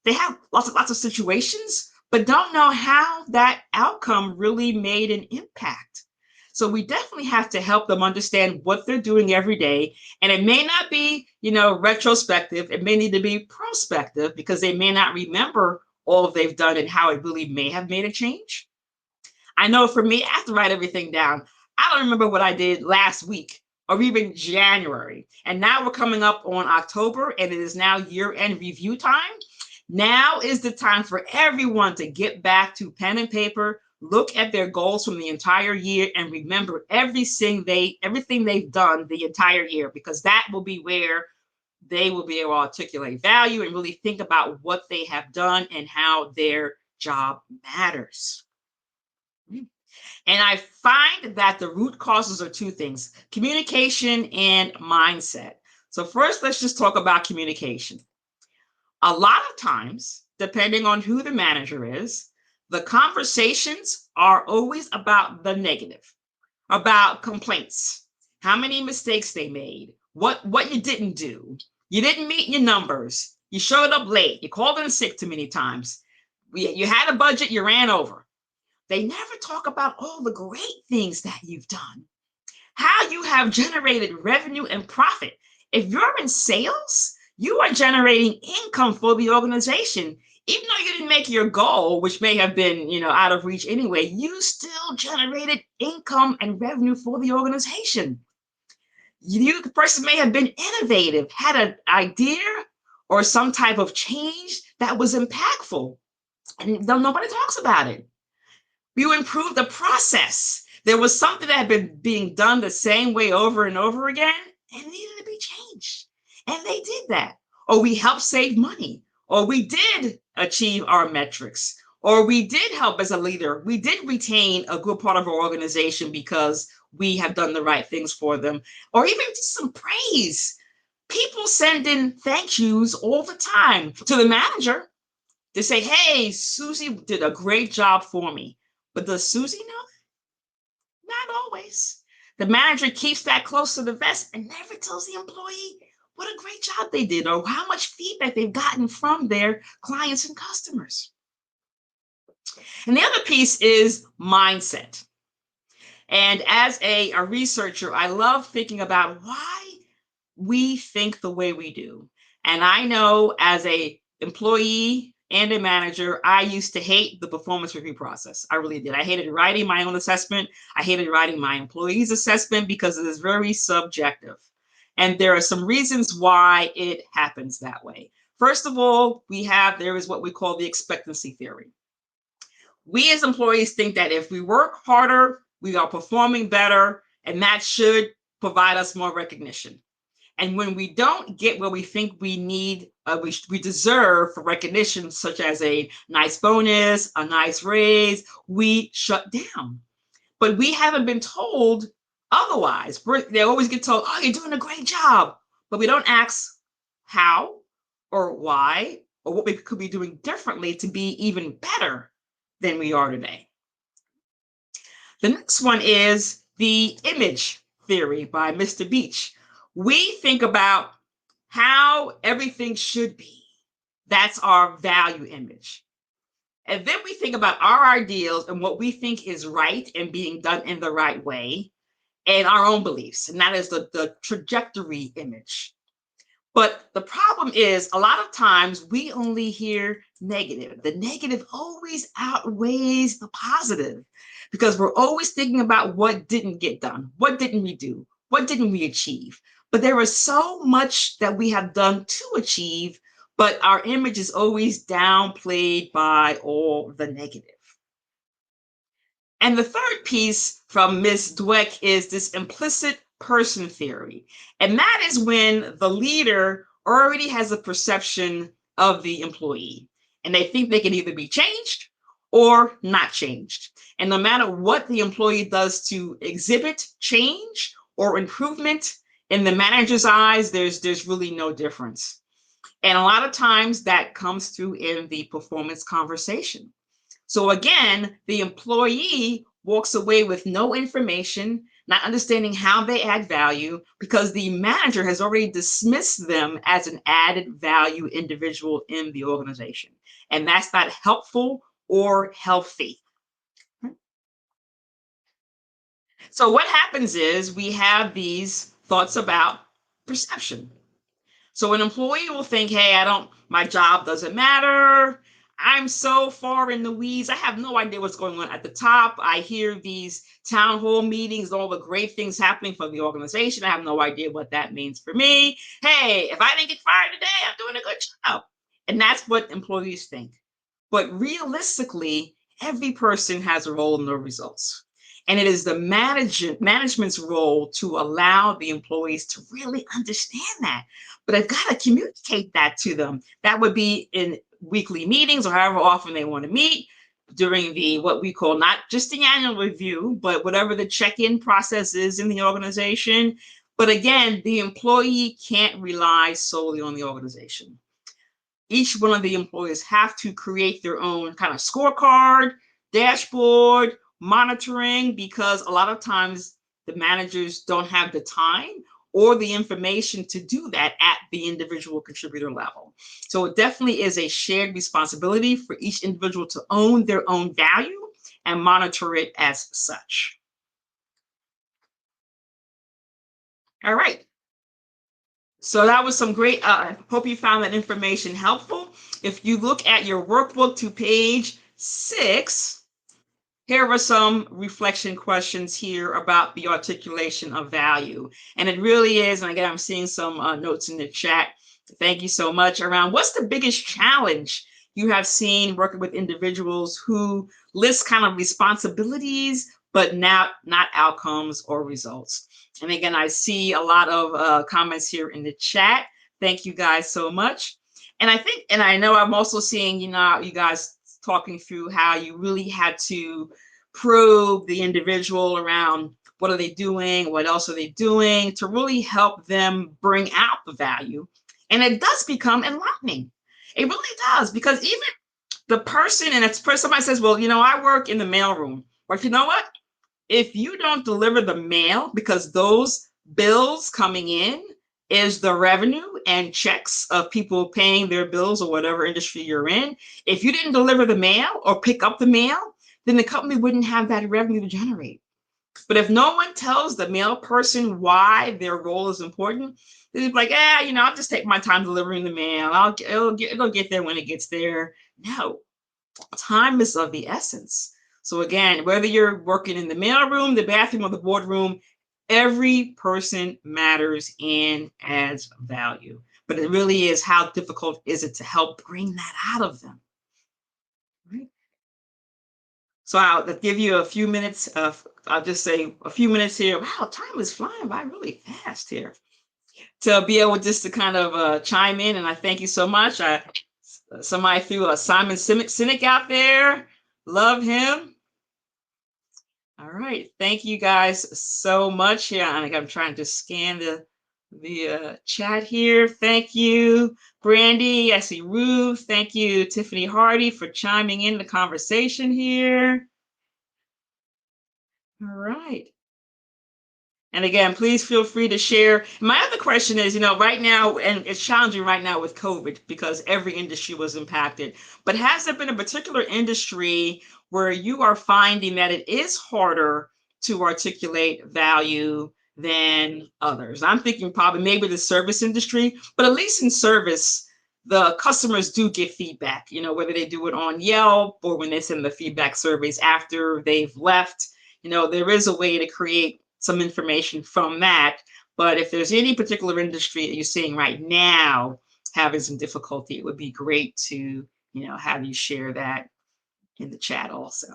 They have lots of situations, but don't know how that outcome really made an impact. So we definitely have to help them understand what they're doing every day. And it may not be, retrospective. It may need to be prospective because they may not remember all they've done and how it really may have made a change. I know for me, I have to write everything down. I don't remember what I did last week or even January. And now we're coming up on October and it is now year-end review time. Now is the time for everyone to get back to pen and paper, look at their goals from the entire year, and remember everything they've done the entire year, because that will be where they will be able to articulate value and really think about what they have done and how their job matters. And I find that the root causes are two things: communication and mindset. So first, let's just talk about communication. A lot of times, depending on who the manager is, the conversations are always about the negative, about complaints, how many mistakes they made, what you didn't do. You didn't meet your numbers. You showed up late. You called in sick too many times. You had a budget, you ran over. They never talk about all the great things that you've done, how you have generated revenue and profit. If you're in sales, you are generating income for the organization. Even though you didn't make your goal, which may have been, out of reach anyway, you still generated income and revenue for the organization. The person may have been innovative, had an idea or some type of change that was impactful, and nobody talks about it. You improved the process. There was something that had been being done the same way over and over again and needed to be changed. And they did that. Or we helped save money. Or we did achieve our metrics. Or we did help as a leader. We did retain a good part of our organization because we have done the right things for them. Or even just some praise. People send in thank yous all the time to the manager to say, hey, Susie did a great job for me. But does Susie know? Not always. The manager keeps that close to the vest and never tells the employee what a great job they did or how much feedback they've gotten from their clients and customers. And the other piece is mindset. And as a researcher, I love thinking about why we think the way we do. And I know as an employee and a manager, I used to hate the performance review process. I really did. I hated writing my own assessment. I hated writing my employees' assessment because it is very subjective. And there are some reasons why it happens that way. First of all, there is what we call the expectancy theory. We as employees think that if we work harder, we are performing better, and that should provide us more recognition. And when we don't get what we think we need, we deserve for recognition, such as a nice bonus, a nice raise, we shut down. But we haven't been told otherwise. They always get told, oh, you're doing a great job. But we don't ask how or why or what we could be doing differently to be even better than we are today. The next one is the image theory by Mr. Beach. We think about how everything should be. That's our value image. And then we think about our ideals and what we think is right and being done in the right way, and our own beliefs. And that is the trajectory image. But the problem is, a lot of times we only hear negative. The negative always outweighs the positive because we're always thinking about what didn't get done. What didn't we do? What didn't we achieve? But there is so much that we have done to achieve, but our image is always downplayed by all the negative. And the third piece from Ms. Dweck is this implicit person theory. And that is when the leader already has a perception of the employee, and they think they can either be changed or not changed. And no matter what the employee does to exhibit change or improvement, in the manager's eyes, there's really no difference. And a lot of times that comes through in the performance conversation. So again, the employee walks away with no information, not understanding how they add value, because the manager has already dismissed them as an added value individual in the organization. And that's not helpful or healthy. So what happens is we have these thoughts about perception. So an employee will think, hey, my job doesn't matter. I'm so far in the weeds. I have no idea what's going on at the top. I hear these town hall meetings, all the great things happening for the organization. I have no idea what that means for me. Hey, if I didn't get fired today, I'm doing a good job. And that's what employees think. But realistically, every person has a role in the results. And it is the management's role to allow the employees to really understand that. But I've got to communicate that to them. That would be in weekly meetings or however often they want to meet during what we call not just the annual review, but whatever the check-in process is in the organization. But again, the employee can't rely solely on the organization. Each one of the employees have to create their own kind of scorecard, dashboard, monitoring, because a lot of times the managers don't have the time or the information to do that at the individual contributor level. So it definitely is a shared responsibility for each individual to own their own value and monitor it as such. All right. So that was some great, I hope you found that information helpful. If you look at your workbook to page 6, here are some reflection questions here about the articulation of value. And it really is, and again, I'm seeing some notes in the chat. Thank you so much. Around what's the biggest challenge you have seen working with individuals who list kind of responsibilities, but not outcomes or results? And again, I see a lot of comments here in the chat. Thank you guys so much. And I know I'm also seeing, you guys talking through how you really had to probe the individual around what are they doing, what else are they doing to really help them bring out the value. And it does become enlightening. It really does, because even the person, and somebody says, well, I work in the mailroom. But you know what? If you don't deliver the mail, because those bills coming in is the revenue and checks of people paying their bills or whatever industry you're in. If you didn't deliver the mail or pick up the mail, then the company wouldn't have that revenue to generate. But if no one tells the male person why their role is important, they're like, I'll just take my time delivering the mail. It'll get there when it gets there. No, time is of the essence. So again, whether you're working in the mailroom, the bathroom, or the boardroom, every person matters and adds value. But it really is, how difficult is it to help bring that out of them? Right? So I'll give you a few minutes I'll just say a few minutes here. Wow, time is flying by really fast here. To be able just to kind of chime in, and I thank you so much. Somebody threw a Simon Sinek out there. Love him. All right, thank you guys so much. Yeah, I'm trying to scan the chat here. Thank you, Brandy. I see Ruth. Thank you, Tiffany Hardy, for chiming in the conversation here. All right. And again, please feel free to share. My other question is, right now, and it's challenging right now with COVID because every industry was impacted, but has there been a particular industry where you are finding that it is harder to articulate value than others? I'm thinking probably maybe the service industry, but at least in service, the customers do get feedback, whether they do it on Yelp or when they send the feedback surveys after they've left. There is a way to create some information from that. But if there's any particular industry that you're seeing right now having some difficulty, it would be great to, have you share that in the chat also.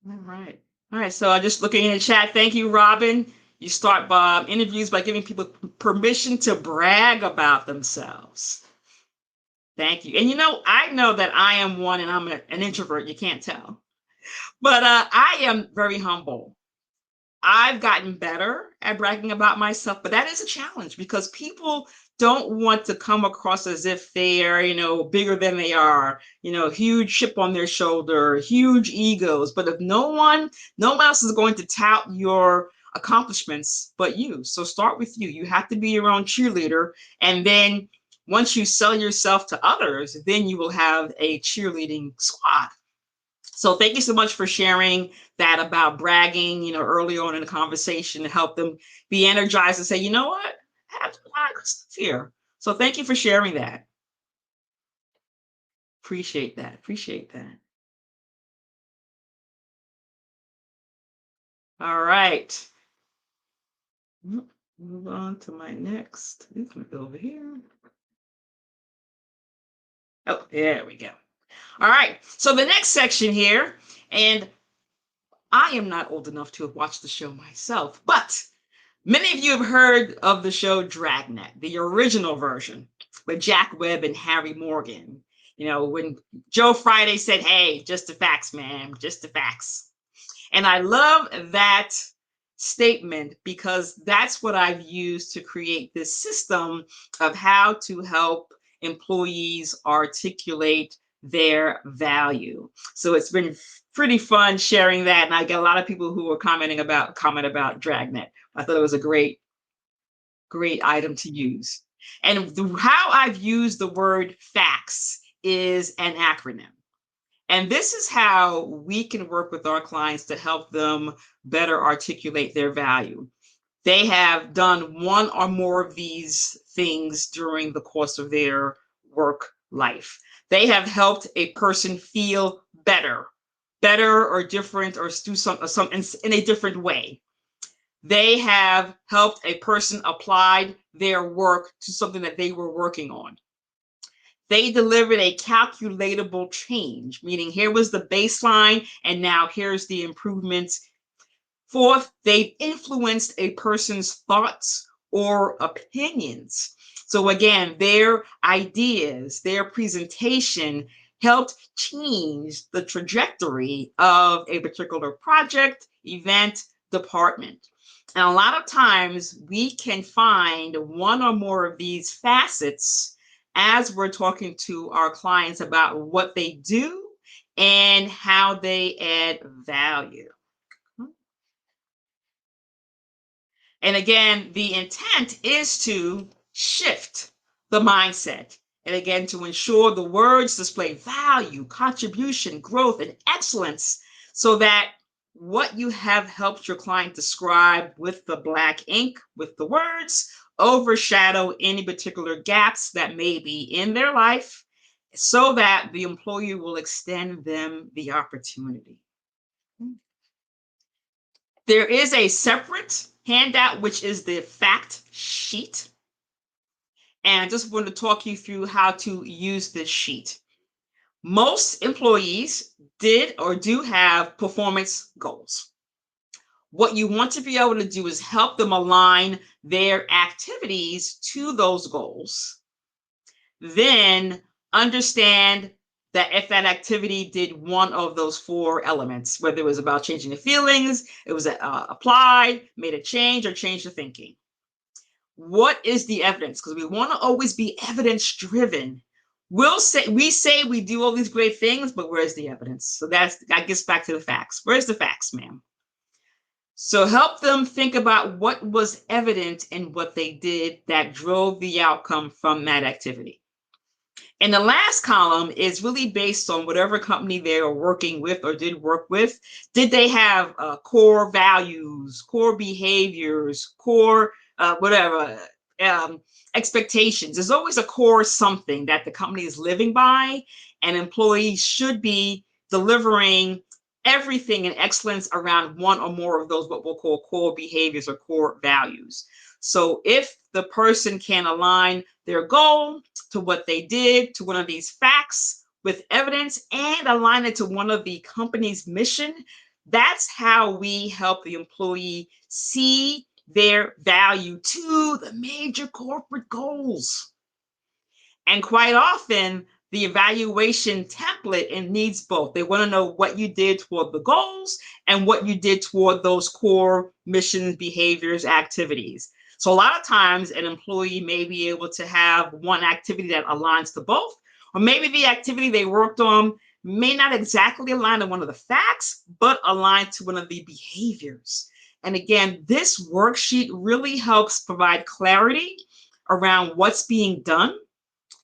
All right. All right. So I'm just looking in the chat. Thank you, Robin. You start interviews by giving people permission to brag about themselves. Thank you. And I know that I am one, and I'm an introvert. You can't tell. But I am very humble. I've gotten better at bragging about myself, but that is a challenge because people don't want to come across as if they are, bigger than they are, huge chip on their shoulder, huge egos. But if no one else is going to tout your accomplishments but you. So start with you. You have to be your own cheerleader. And then once you sell yourself to others, then you will have a cheerleading squad. So thank you so much for sharing that about bragging, early on in the conversation to help them be energized and say, you know what, I have a lot of good stuff here. So thank you for sharing that. Appreciate that. Appreciate that. All right. Move on to my next. Let me go over here. Oh, there we go. All right. So the next section here, and I am not old enough to have watched the show myself, but many of you have heard of the show Dragnet, the original version with Jack Webb and Harry Morgan. When Joe Friday said, hey, just the facts, man, just the facts. And I love that statement because that's what I've used to create this system of how to help employees articulate their value. So it's been pretty fun sharing that. And I get a lot of people who are comment about Dragnet. I thought it was a great item to use. And how I've used the word FACTs is an acronym. And this is how we can work with our clients to help them better articulate their value. They have done one or more of these things during the course of their work life. They have helped a person feel better or different, or do something in a different way. They have helped a person apply their work to something that they were working on. They delivered a calculatable change, meaning here was the baseline, and now here's the improvements. Fourth, they influenced a person's thoughts or opinions. So again, their ideas, their presentation helped change the trajectory of a particular project, event, department. And a lot of times we can find one or more of these facets as we're talking to our clients about what they do and how they add value. And again, the intent is to shift the mindset. And again, to ensure the words display value, contribution, growth, and excellence, so that what you have helped your client describe with the black ink, with the words, overshadow any particular gaps that may be in their life, so that the employer will extend them the opportunity. There is a separate handout, which is the fact sheet. And I just wanted to talk you through how to use this sheet. Most employees did or do have performance goals. What you want to be able to do is help them align their activities to those goals. Then understand that if that activity did one of those 4 elements, whether it was about changing the feelings, it was applied, made a change, or changed the thinking. What is the evidence? Because we want to always be evidence driven. We say we do all these great things, but where's the evidence? So that gets back to the facts. Where's the facts, ma'am? So help them think about what was evident in what they did that drove the outcome from that activity. And the last column is really based on whatever company they are working with or did work with. Did they have core values, core behaviors, core expectations? There's always a core something that the company is living by, and employees should be delivering everything in excellence around one or more of those, what we'll call core behaviors or core values. So if the person can align their goal to what they did, to one of these facts with evidence, and align it to one of the company's mission, that's how we help the employee see their value to the major corporate goals. And quite often, the evaluation template, it needs both. They want to know what you did toward the goals and what you did toward those core missions, behaviors, activities. So a lot of times an employee may be able to have one activity that aligns to both, or maybe the activity they worked on may not exactly align to one of the facts, but align to one of the behaviors. And again, this worksheet really helps provide clarity around what's being done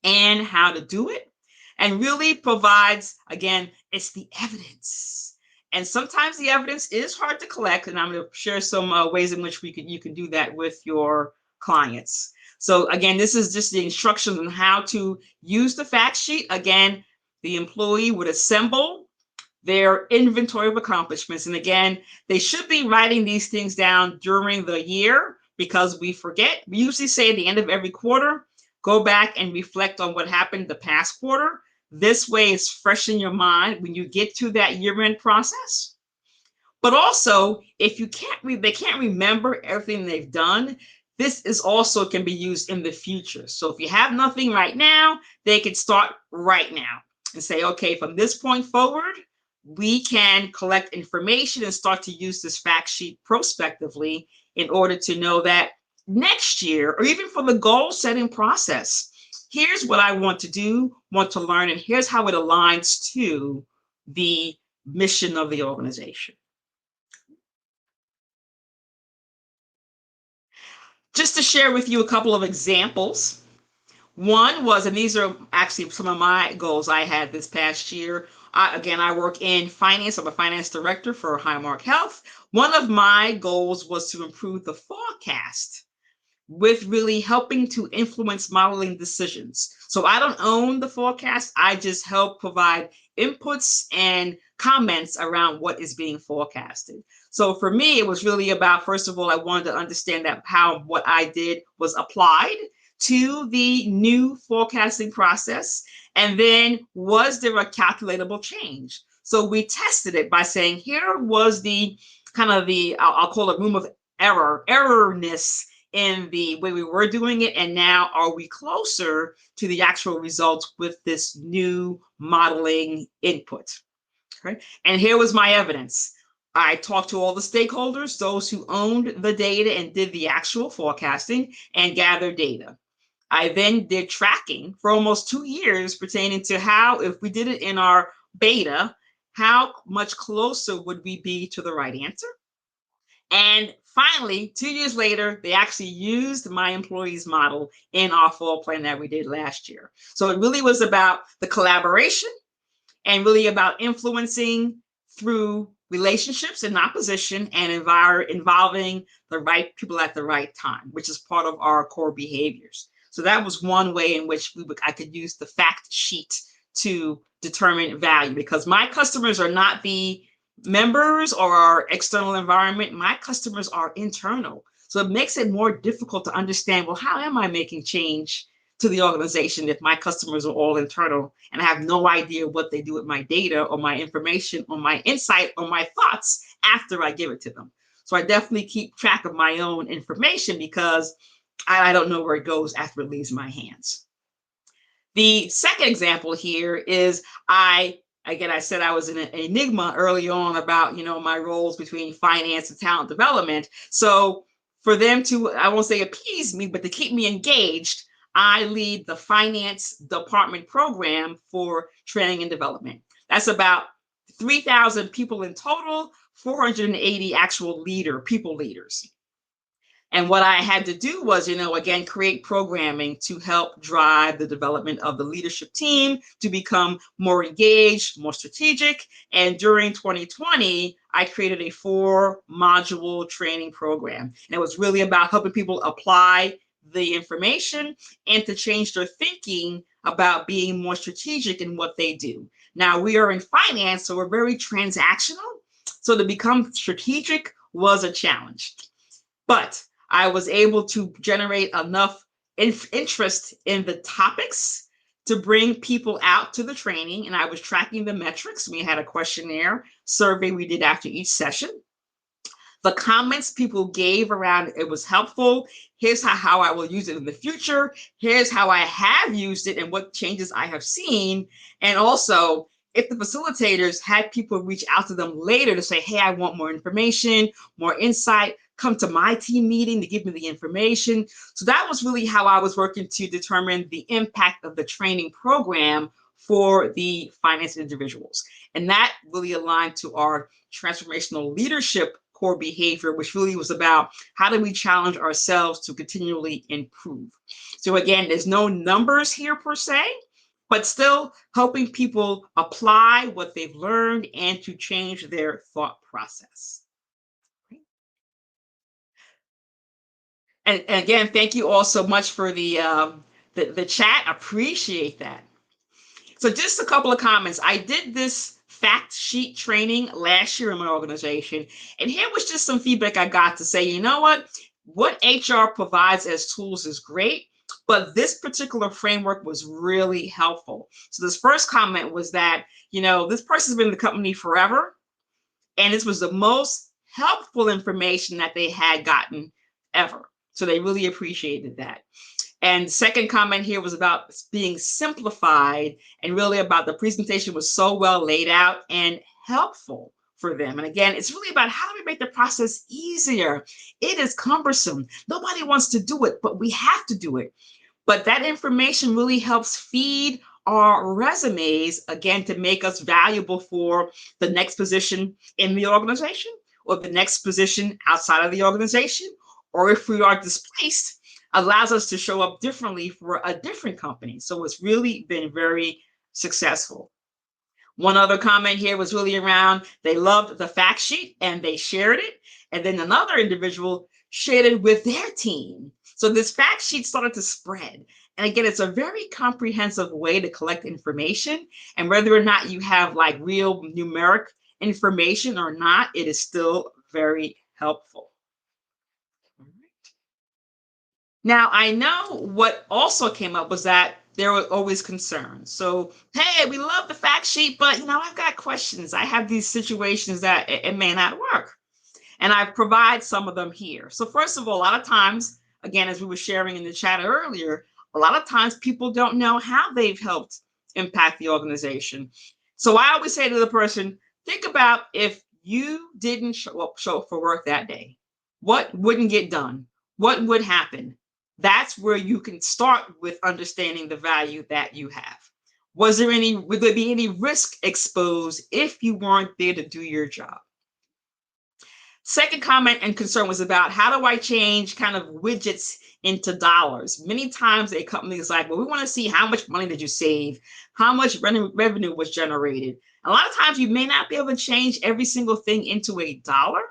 and how to do it, and really provides, again, it's the evidence. And sometimes the evidence is hard to collect, and I'm going to share some ways in which you can do that with your clients. So again, this is just the instructions on how to use the fact sheet. Again, the employee would assemble their inventory of accomplishments. And again, they should be writing these things down during the year, because we forget. We usually say at the end of every quarter, go back and reflect on what happened the past quarter. This way it's fresh in your mind when you get to that year-end process. But also, if they can't remember everything they've done, this is also can be used in the future. So if you have nothing right now, they can start right now and say, okay, from this point forward, we can collect information and start to use this fact sheet prospectively in order to know that next year, or even for the goal setting process, here's what I want to do, want to learn, and here's how it aligns to the mission of the organization. Just to share with you a couple of examples. One was, and these are actually some of my goals I had this past year. I work in finance. I'm a finance director for Highmark Health. One of my goals was to improve the forecast with really helping to influence modeling decisions. So I don't own the forecast. I just help provide inputs and comments around what is being forecasted. So for me, it was really about, first of all, I wanted to understand that how what I did was applied to the new forecasting process. And then, was there a calculatable change? So we tested it by saying, here was the kind of the, I'll call it room of errorness in the way we were doing it, and now are we closer to the actual results with this new modeling input? Okay. And here was my evidence. I talked to all the stakeholders, those who owned the data and did the actual forecasting and gathered data. I then did tracking for almost 2 years pertaining to how, if we did it in our beta, how much closer would we be to the right answer? And finally, 2 years later, they actually used my employees model in our fall plan that we did last year. So it really was about the collaboration and really about influencing through relationships and opposition and involving the right people at the right time, which is part of our core behaviors. So that was one way in which I could use the fact sheet to determine value, because my customers are not the members or our external environment. My customers are internal. So it makes it more difficult to understand, well, how am I making change to the organization if my customers are all internal and I have no idea what they do with my data or my information or my insight or my thoughts after I give it to them. So I definitely keep track of my own information because I don't know where it goes after it leaves my hands. The second example here is I said I was an enigma early on about, my roles between finance and talent development. So for them to, I won't say appease me, but to keep me engaged, I lead the finance department program for training and development. That's about 3,000 people in total, 480 actual people leaders. And what I had to do was, again, create programming to help drive the development of the leadership team to become more engaged, more strategic. And during 2020, I created a 4-module training program. And it was really about helping people apply the information and to change their thinking about being more strategic in what they do. Now, we are in finance, so we're very transactional. So to become strategic was a challenge. But I was able to generate enough interest in the topics to bring people out to the training, and I was tracking the metrics. We had a questionnaire survey we did after each session. The comments people gave around it was helpful. Here's how I will use it in the future. Here's how I have used it and what changes I have seen. And also, if the facilitators had people reach out to them later to say, hey, I want more information, more insight, come to my team meeting to give me the information. So that was really how I was working to determine the impact of the training program for the finance individuals. And that really aligned to our transformational leadership core behavior, which really was about how do we challenge ourselves to continually improve. So again, there's no numbers here per se, but still helping people apply what they've learned and to change their thought process. And again, thank you all so much for the chat. Appreciate that. So just a couple of comments. I did this fact sheet training last year in my organization, and here was just some feedback I got to say, you know what HR provides as tools is great, but this particular framework was really helpful. So this first comment was that, this person's been in the company forever, and this was the most helpful information that they had gotten ever. So they really appreciated that. And second comment here was about being simplified and really about the presentation was so well laid out and helpful for them. And again, it's really about how do we make the process easier? It is cumbersome. Nobody wants to do it, but we have to do it. But that information really helps feed our resumes, again, to make us valuable for the next position in the organization or the next position outside of the organization, or if we are displaced, allows us to show up differently for a different company. So it's really been very successful. One other comment here was really around, they loved the fact sheet and they shared it. And then another individual shared it with their team. So this fact sheet started to spread. And again, it's a very comprehensive way to collect information. And whether or not you have like real numeric information or not, it is still very helpful. Now, I know what also came up was that there were always concerns. So, hey, we love the fact sheet, but, I've got questions. I have these situations that it may not work. And I provide some of them here. So first of all, a lot of times, again, as we were sharing in the chat earlier, a lot of times people don't know how they've helped impact the organization. So I always say to the person, think about if you didn't show up for work that day, what wouldn't get done? What would happen? That's where you can start with understanding the value that you have. Would there be any risk exposed if you weren't there to do your job? Second comment and concern was about how do I change kind of widgets into dollars? Many times a company is like, well, we want to see how much money did you save? How much revenue was generated? A lot of times you may not be able to change every single thing into a dollar.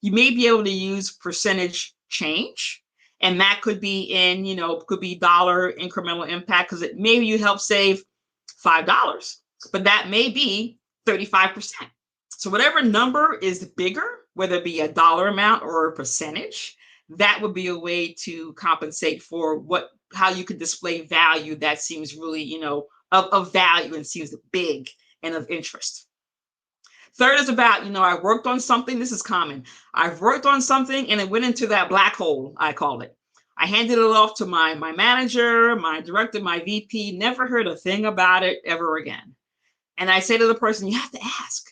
You may be able to use percentage change. And that could be in, could be dollar incremental impact because maybe you help save $5, but that may be 35%. So whatever number is bigger, whether it be a dollar amount or a percentage, that would be a way to compensate for how you could display value that seems really, of value and seems big and of interest. Third is about, I worked on something. This is common. I've worked on something and it went into that black hole, I call it. I handed it off to my manager, my director, my VP, never heard a thing about it ever again. And I say to the person, you have to ask,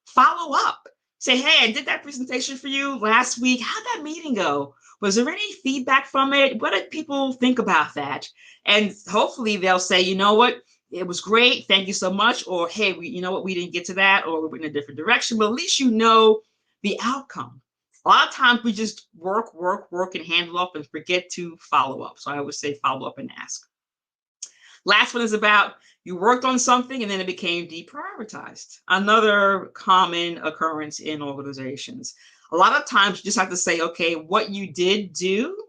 follow up. Say, hey, I did that presentation for you last week. How'd that meeting go? Was there any feedback from it? What did people think about that? And hopefully they'll say, you know what? It was great. Thank you so much. Or, hey, you know what? We didn't get to that, or we went in a different direction. But at least you know the outcome. A lot of times we just work, and handle up and forget to follow up. So I always say follow up and ask. Last one is about you worked on something and then it became deprioritized. Another common occurrence in organizations. A lot of times you just have to say, okay, what you did do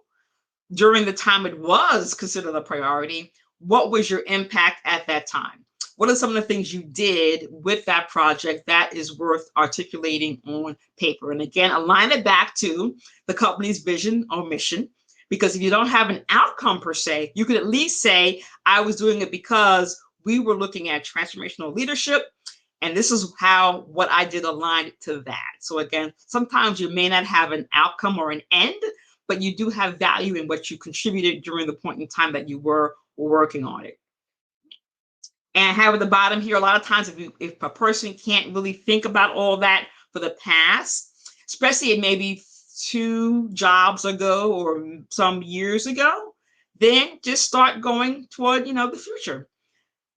during the time it was considered a priority, what was your impact at that time? What are some of the things you did with that project that is worth articulating on paper? And again, align it back to the company's vision or mission. Because if you don't have an outcome per se, you could at least say, I was doing it because we were looking at transformational leadership. And this is how what I did aligned to that. So again, sometimes you may not have an outcome or an end, but you do have value in what you contributed during the point in time that you were working on it. And have at the bottom here, a lot of times if a person can't really think about all that for the past, especially it may be 2 jobs ago or some years ago, then just start going toward, the future.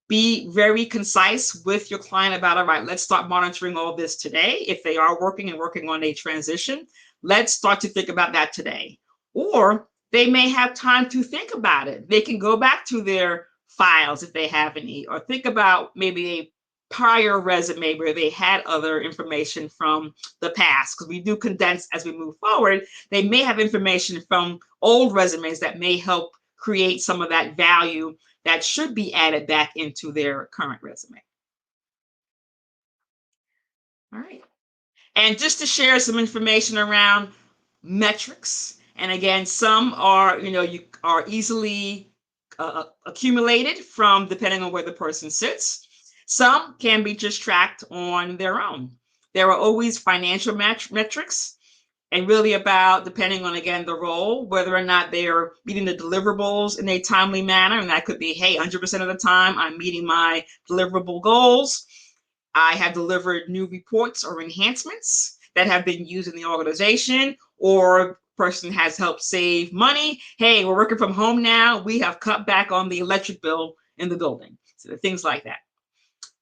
Be very concise with your client about, all right, let's start monitoring all this today. If they are working on a transition, let's start to think about that today. Or they may have time to think about it. They can go back to their files if they have any, or think about maybe a prior resume where they had other information from the past, because we do condense as we move forward. They may have information from old resumes that may help create some of that value that should be added back into their current resume. All right. And just to share some information around metrics. And again, some are, you are easily accumulated from depending on where the person sits. Some can be just tracked on their own. There are always financial metrics, and really about, depending on, again, the role, whether or not they're meeting the deliverables in a timely manner. And that could be, hey, 100% of the time I'm meeting my deliverable goals. I have delivered new reports or enhancements that have been used in the organization, or person has helped save money. Hey, we're working from home now. We have cut back on the electric bill in the building. So things like that.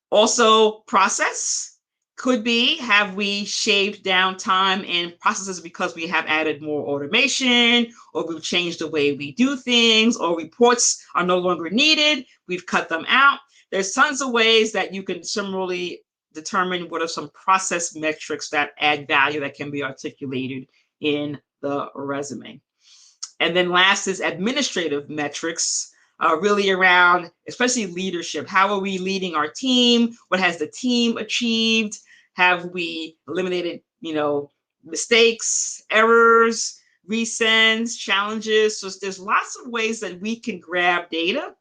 Also, process could be, have we shaved down time and processes because we have added more automation, or we've changed the way we do things, or reports are no longer needed, we've cut them out. There's tons of ways that you can similarly determine what are some process metrics that add value that can be articulated in the resume. And then last is administrative metrics, really around, especially leadership. How are we leading our team? What has the team achieved? Have we eliminated, mistakes, errors, resends, challenges? So there's lots of ways that we can grab data.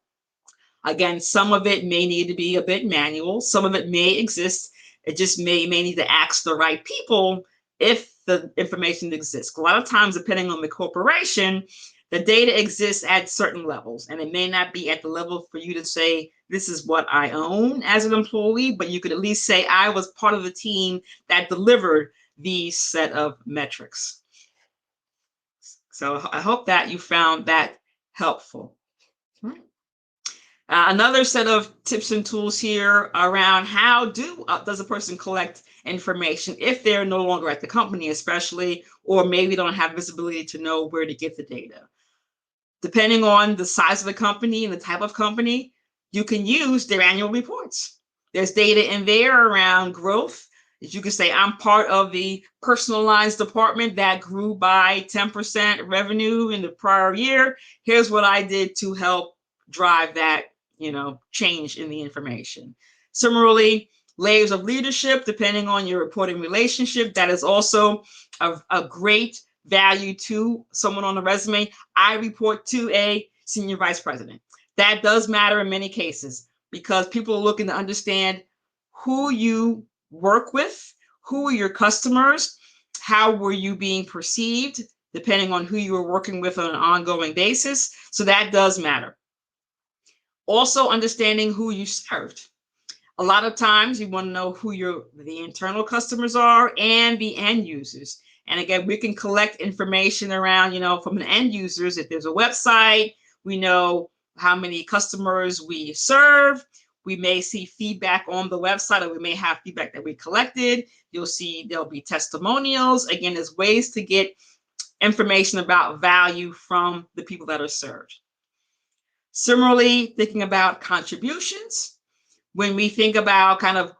Again, some of it may need to be a bit manual. Some of it may exist. It just may need to ask the right people if the information exists. A lot of times, depending on the corporation, the data exists at certain levels, and it may not be at the level for you to say, this is what I own as an employee, but you could at least say, I was part of the team that delivered these set of metrics. So I hope that you found that helpful. Another set of tips and tools here around how does a person collect information if they're no longer at the company, especially, or maybe don't have visibility to know where to get the data. Depending on the size of the company and the type of company, you can use their annual reports. There's data in there around growth. As you can say, I'm part of the personal lines department that grew by 10% revenue in the prior year. Here's what I did to help drive that, change in the information. Similarly, layers of leadership, depending on your reporting relationship, that is also a great value to someone on the resume. I report to a senior vice president. That does matter in many cases because people are looking to understand who you work with, who are your customers, how were you being perceived, depending on who you were working with on an ongoing basis. So that does matter. Also understanding who you served. A lot of times you want to know who the internal customers are and the end users. And again, we can collect information around, from the end users. If there's a website, we know how many customers we serve. We may see feedback on the website, or we may have feedback that we collected. You'll see there'll be testimonials. Again, there's ways to get information about value from the people that are served. Similarly, thinking about contributions. When we think about kind of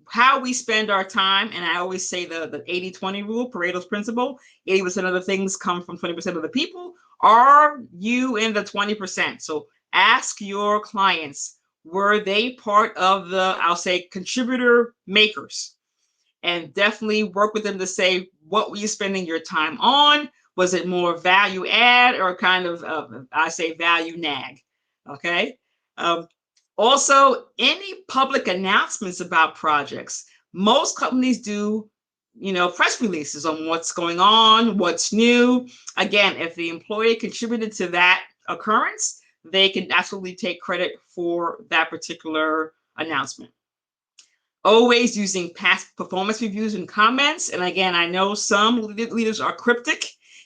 how we spend our time, and I always say the 80-20 rule, Pareto's principle, 80% of the things come from 20% of the people. Are you in the 20%? So ask your clients, were they part of the, I'll say, contributor makers? And definitely work with them to say, what were you spending your time on? Was it more value add or kind of, I say, value nag? Okay. Also, any public announcements about projects. Most companies do, press releases on what's going on, what's new. Again, if the employee contributed to that occurrence, they can absolutely take credit for that particular announcement. Always using past performance reviews and comments. And again, I know some leaders are cryptic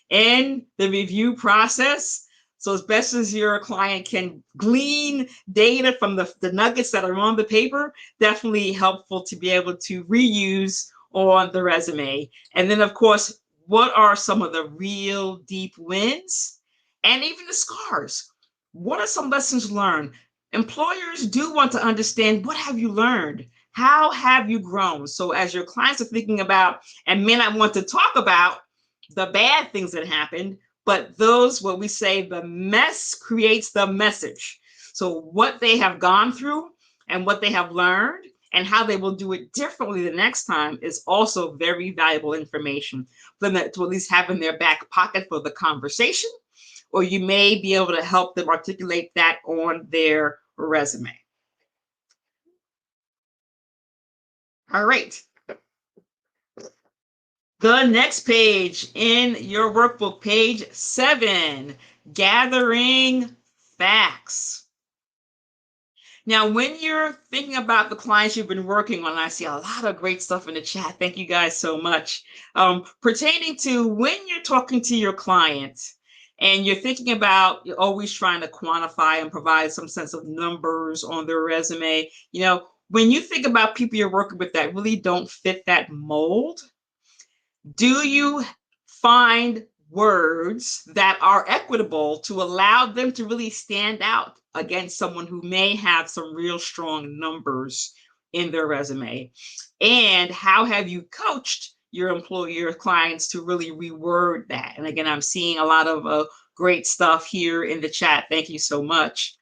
in the review process. So as best as your client can glean data from the nuggets that are on the paper, definitely helpful to be able to reuse on the resume. And then, of course, what are some of the real deep wins and even the scars? What are some lessons learned? Employers do want to understand, what have you learned? How have you grown? So as your clients are thinking about and may not want to talk about the bad things that happened, but those, what we say, the mess creates the message. So what they have gone through and what they have learned and how they will do it differently the next time is also very valuable information for them to at least have in their back pocket for the conversation, or you may be able to help them articulate that on their resume. All right. The next page in your workbook, page 7, gathering facts. Now, when you're thinking about the clients you've been working on, I see a lot of great stuff in the chat. Thank you guys so much. Pertaining to when you're talking to your clients and you're thinking about, you're always trying to quantify and provide some sense of numbers on their resume. When you think about people you're working with that really don't fit that mold, do you find words that are equitable to allow them to really stand out against someone who may have some real strong numbers in their resume? And how have you coached your clients to really reword that? And again, I'm seeing a lot of great stuff here in the chat. Thank you so much.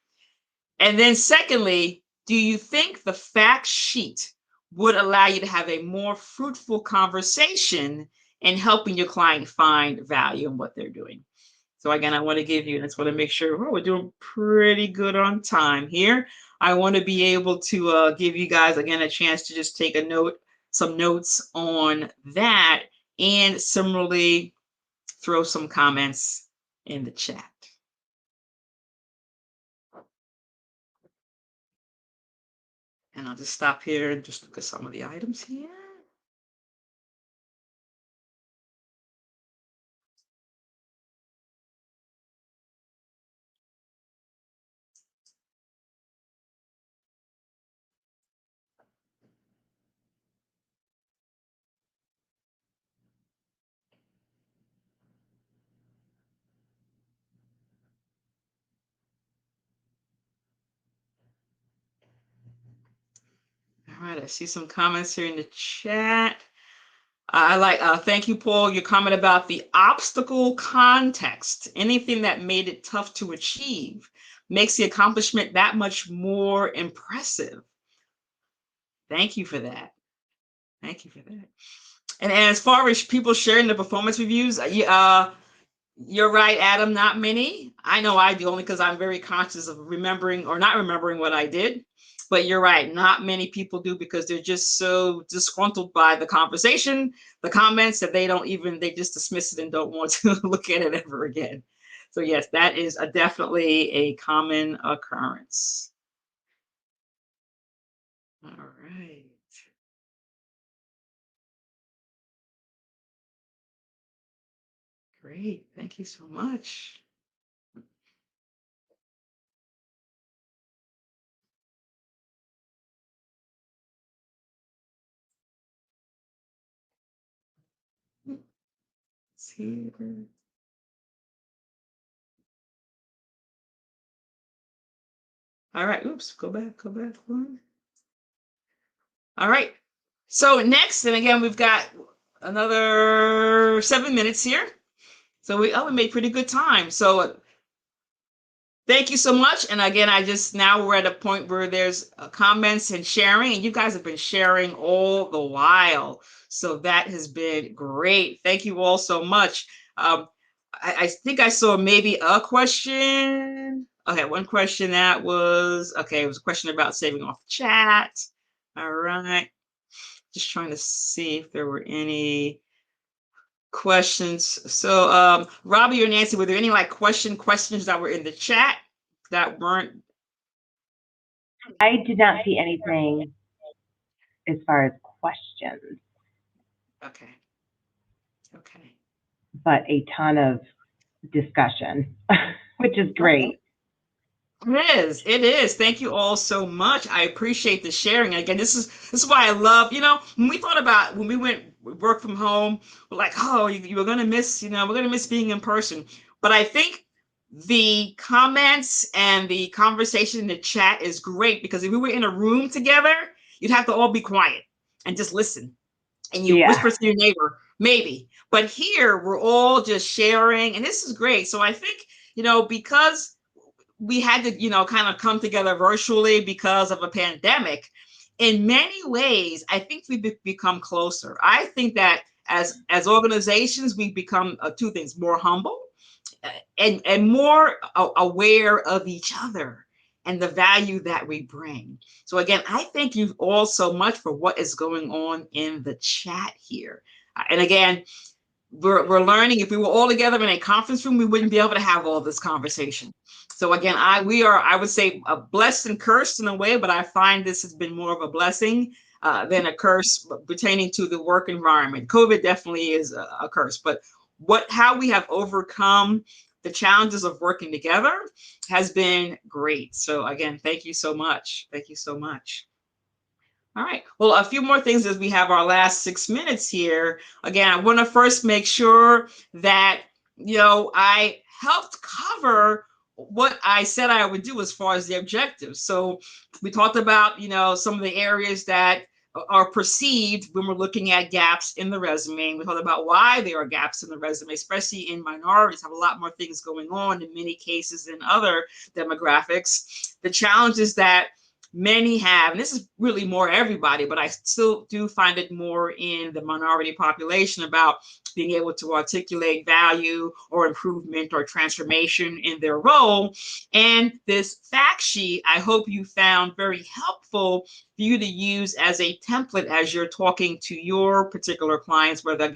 And then secondly, do you think the fact sheet would allow you to have a more fruitful conversation in helping your client find value in what they're doing? So again, I want to give you, and I just want to make sure we're doing pretty good on time here. I want to be able to give you guys, again, a chance to just take some notes on that, and similarly throw some comments in the chat. And I'll just stop here and just look at some of the items here. All right, I see some comments here in the chat. I like, thank you, Paul, your comment about the obstacle context. Anything that made it tough to achieve makes the accomplishment that much more impressive. Thank you for that. Thank you for that. And as far as people sharing the performance reviews, you're right, Adam, not many. I know I do, only because I'm very conscious of remembering or not remembering what I did. But you're right, not many people do, because they're just so disgruntled by the conversation, the comments, that they just dismiss it and don't want to look at it ever again. So yes, that is definitely a common occurrence. All right. Great, thank you so much. Let's see here. All right, oops, go back one. All right, so next, and again, we've got another 7 minutes here. So we made pretty good time. So thank you so much. And again, now we're at a point where there's comments and sharing, and you guys have been sharing all the while. So that has been great. Thank you all so much. I think I saw maybe a question. Okay, one question it was a question about saving off the chat. All right. Just trying to see if there were any questions. So Robbie or Nancy, were there any questions that were in the chat that weren't? I did not see anything as far as questions. Okay. But a ton of discussion, which is great. It is. Thank you all so much. I appreciate the sharing. Again, this is why I love, when we thought about when we work from home, we're like, oh, you're gonna miss, we're gonna miss being in person. But I think the comments and the conversation in the chat is great, because if we were in a room together, you'd have to all be quiet and just listen. And you whisper to your neighbor, maybe. But here we're all just sharing, and this is great. So I think, because we had to, kind of come together virtually because of a pandemic, in many ways, I think we've become closer. I think that as organizations, we've become two things: more humble and more aware of each other and the value that we bring. So again, I thank you all so much for what is going on in the chat here. And again, we're learning. If we were all together in a conference room, we wouldn't be able to have all this conversation. So again, I would say, blessed and cursed in a way, but I find this has been more of a blessing than a curse pertaining to the work environment. COVID definitely is a curse, but how we have overcome the challenges of working together has been great. So again, thank you so much. Thank you so much. All right. Well, a few more things as we have our last 6 minutes here. Again, I want to first make sure that, I helped cover what I said I would do as far as the objectives. So we talked about, some of the areas that are perceived when we're looking at gaps in the resume. We talked about why there are gaps in the resume, especially in minorities, have a lot more things going on in many cases than other demographics. The challenges that many have, and this is really more everybody, but I still do find it more in the minority population, about being able to articulate value or improvement or transformation in their role. And this fact sheet, I hope you found very helpful for you to use as a template as you're talking to your particular clients, whether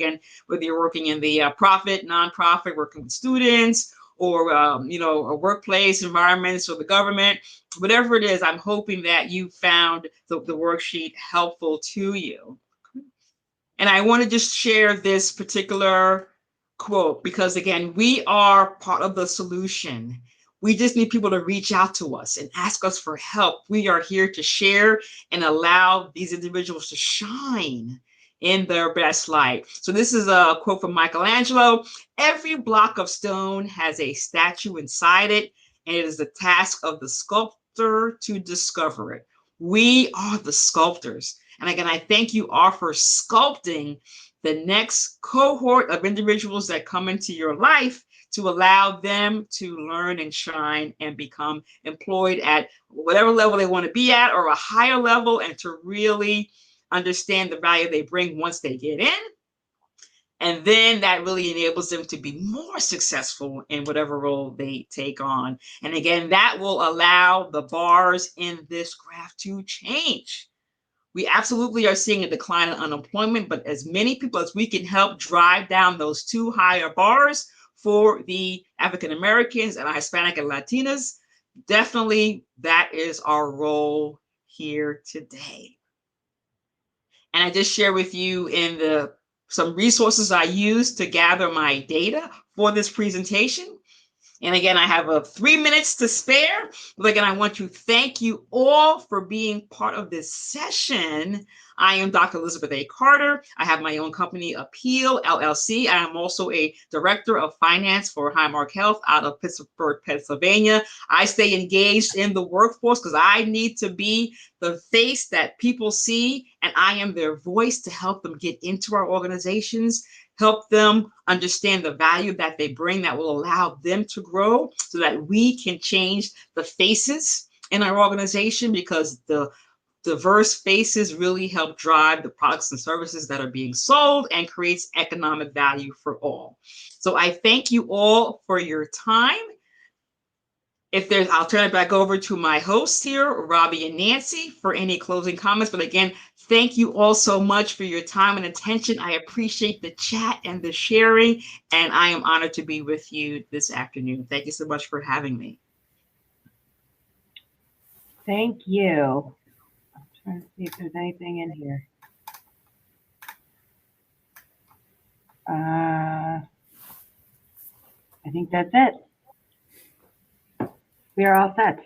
you're working in the profit, nonprofit, working with students, or a workplace environments, or the government, whatever it is. I'm hoping that you found the worksheet helpful to you. And I want to just share this particular quote, because again, we are part of the solution. We just need people to reach out to us and ask us for help. We are here to share and allow these individuals to shine in their best light. So this is a quote from Michelangelo. Every block of stone has a statue inside it, and it is the task of the sculptor to discover it. We are the sculptors. And again, I thank you all for sculpting the next cohort of individuals that come into your life to allow them to learn and shine and become employed at whatever level they want to be at or a higher level, and to really understand the value they bring once they get in. And then that really enables them to be more successful in whatever role they take on. And again, that will allow the bars in this graph to change. We absolutely are seeing a decline in unemployment, but as many people as we can help drive down those two higher bars for the African Americans and Hispanic and Latinas, definitely that is our role here today. And I just share with you in some resources I used to gather my data for this presentation. And again, I have 3 minutes to spare. But again, I want to thank you all for being part of this session. I am Dr. Elizabeth A. Carter. I have my own company, Appeal, LLC. I am also a director of finance for Highmark Health out of Pittsburgh, Pennsylvania. I stay engaged in the workforce because I need to be the face that people see, and I am their voice to help them get into our organizations, help them understand the value that they bring that will allow them to grow so that we can change the faces in our organization, because the diverse faces really help drive the products and services that are being sold and creates economic value for all. So I thank you all for your time. I'll turn it back over to my hosts here, Robbie and Nancy, for any closing comments. But again, thank you all so much for your time and attention. I appreciate the chat and the sharing, and I am honored to be with you this afternoon. Thank you so much for having me. Thank you. I'm trying to see if there's anything in here. I think that's it. We are all set.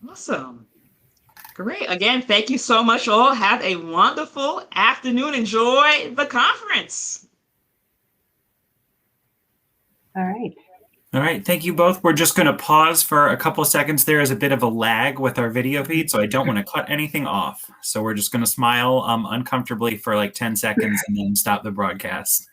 Awesome. Great. Again, thank you so much all. Have a wonderful afternoon. Enjoy the conference. All right. All right. Thank you both. We're just going to pause for a couple of seconds. There is a bit of a lag with our video feed, so I don't want to cut anything off. So we're just going to smile uncomfortably for like 10 seconds and then stop the broadcast.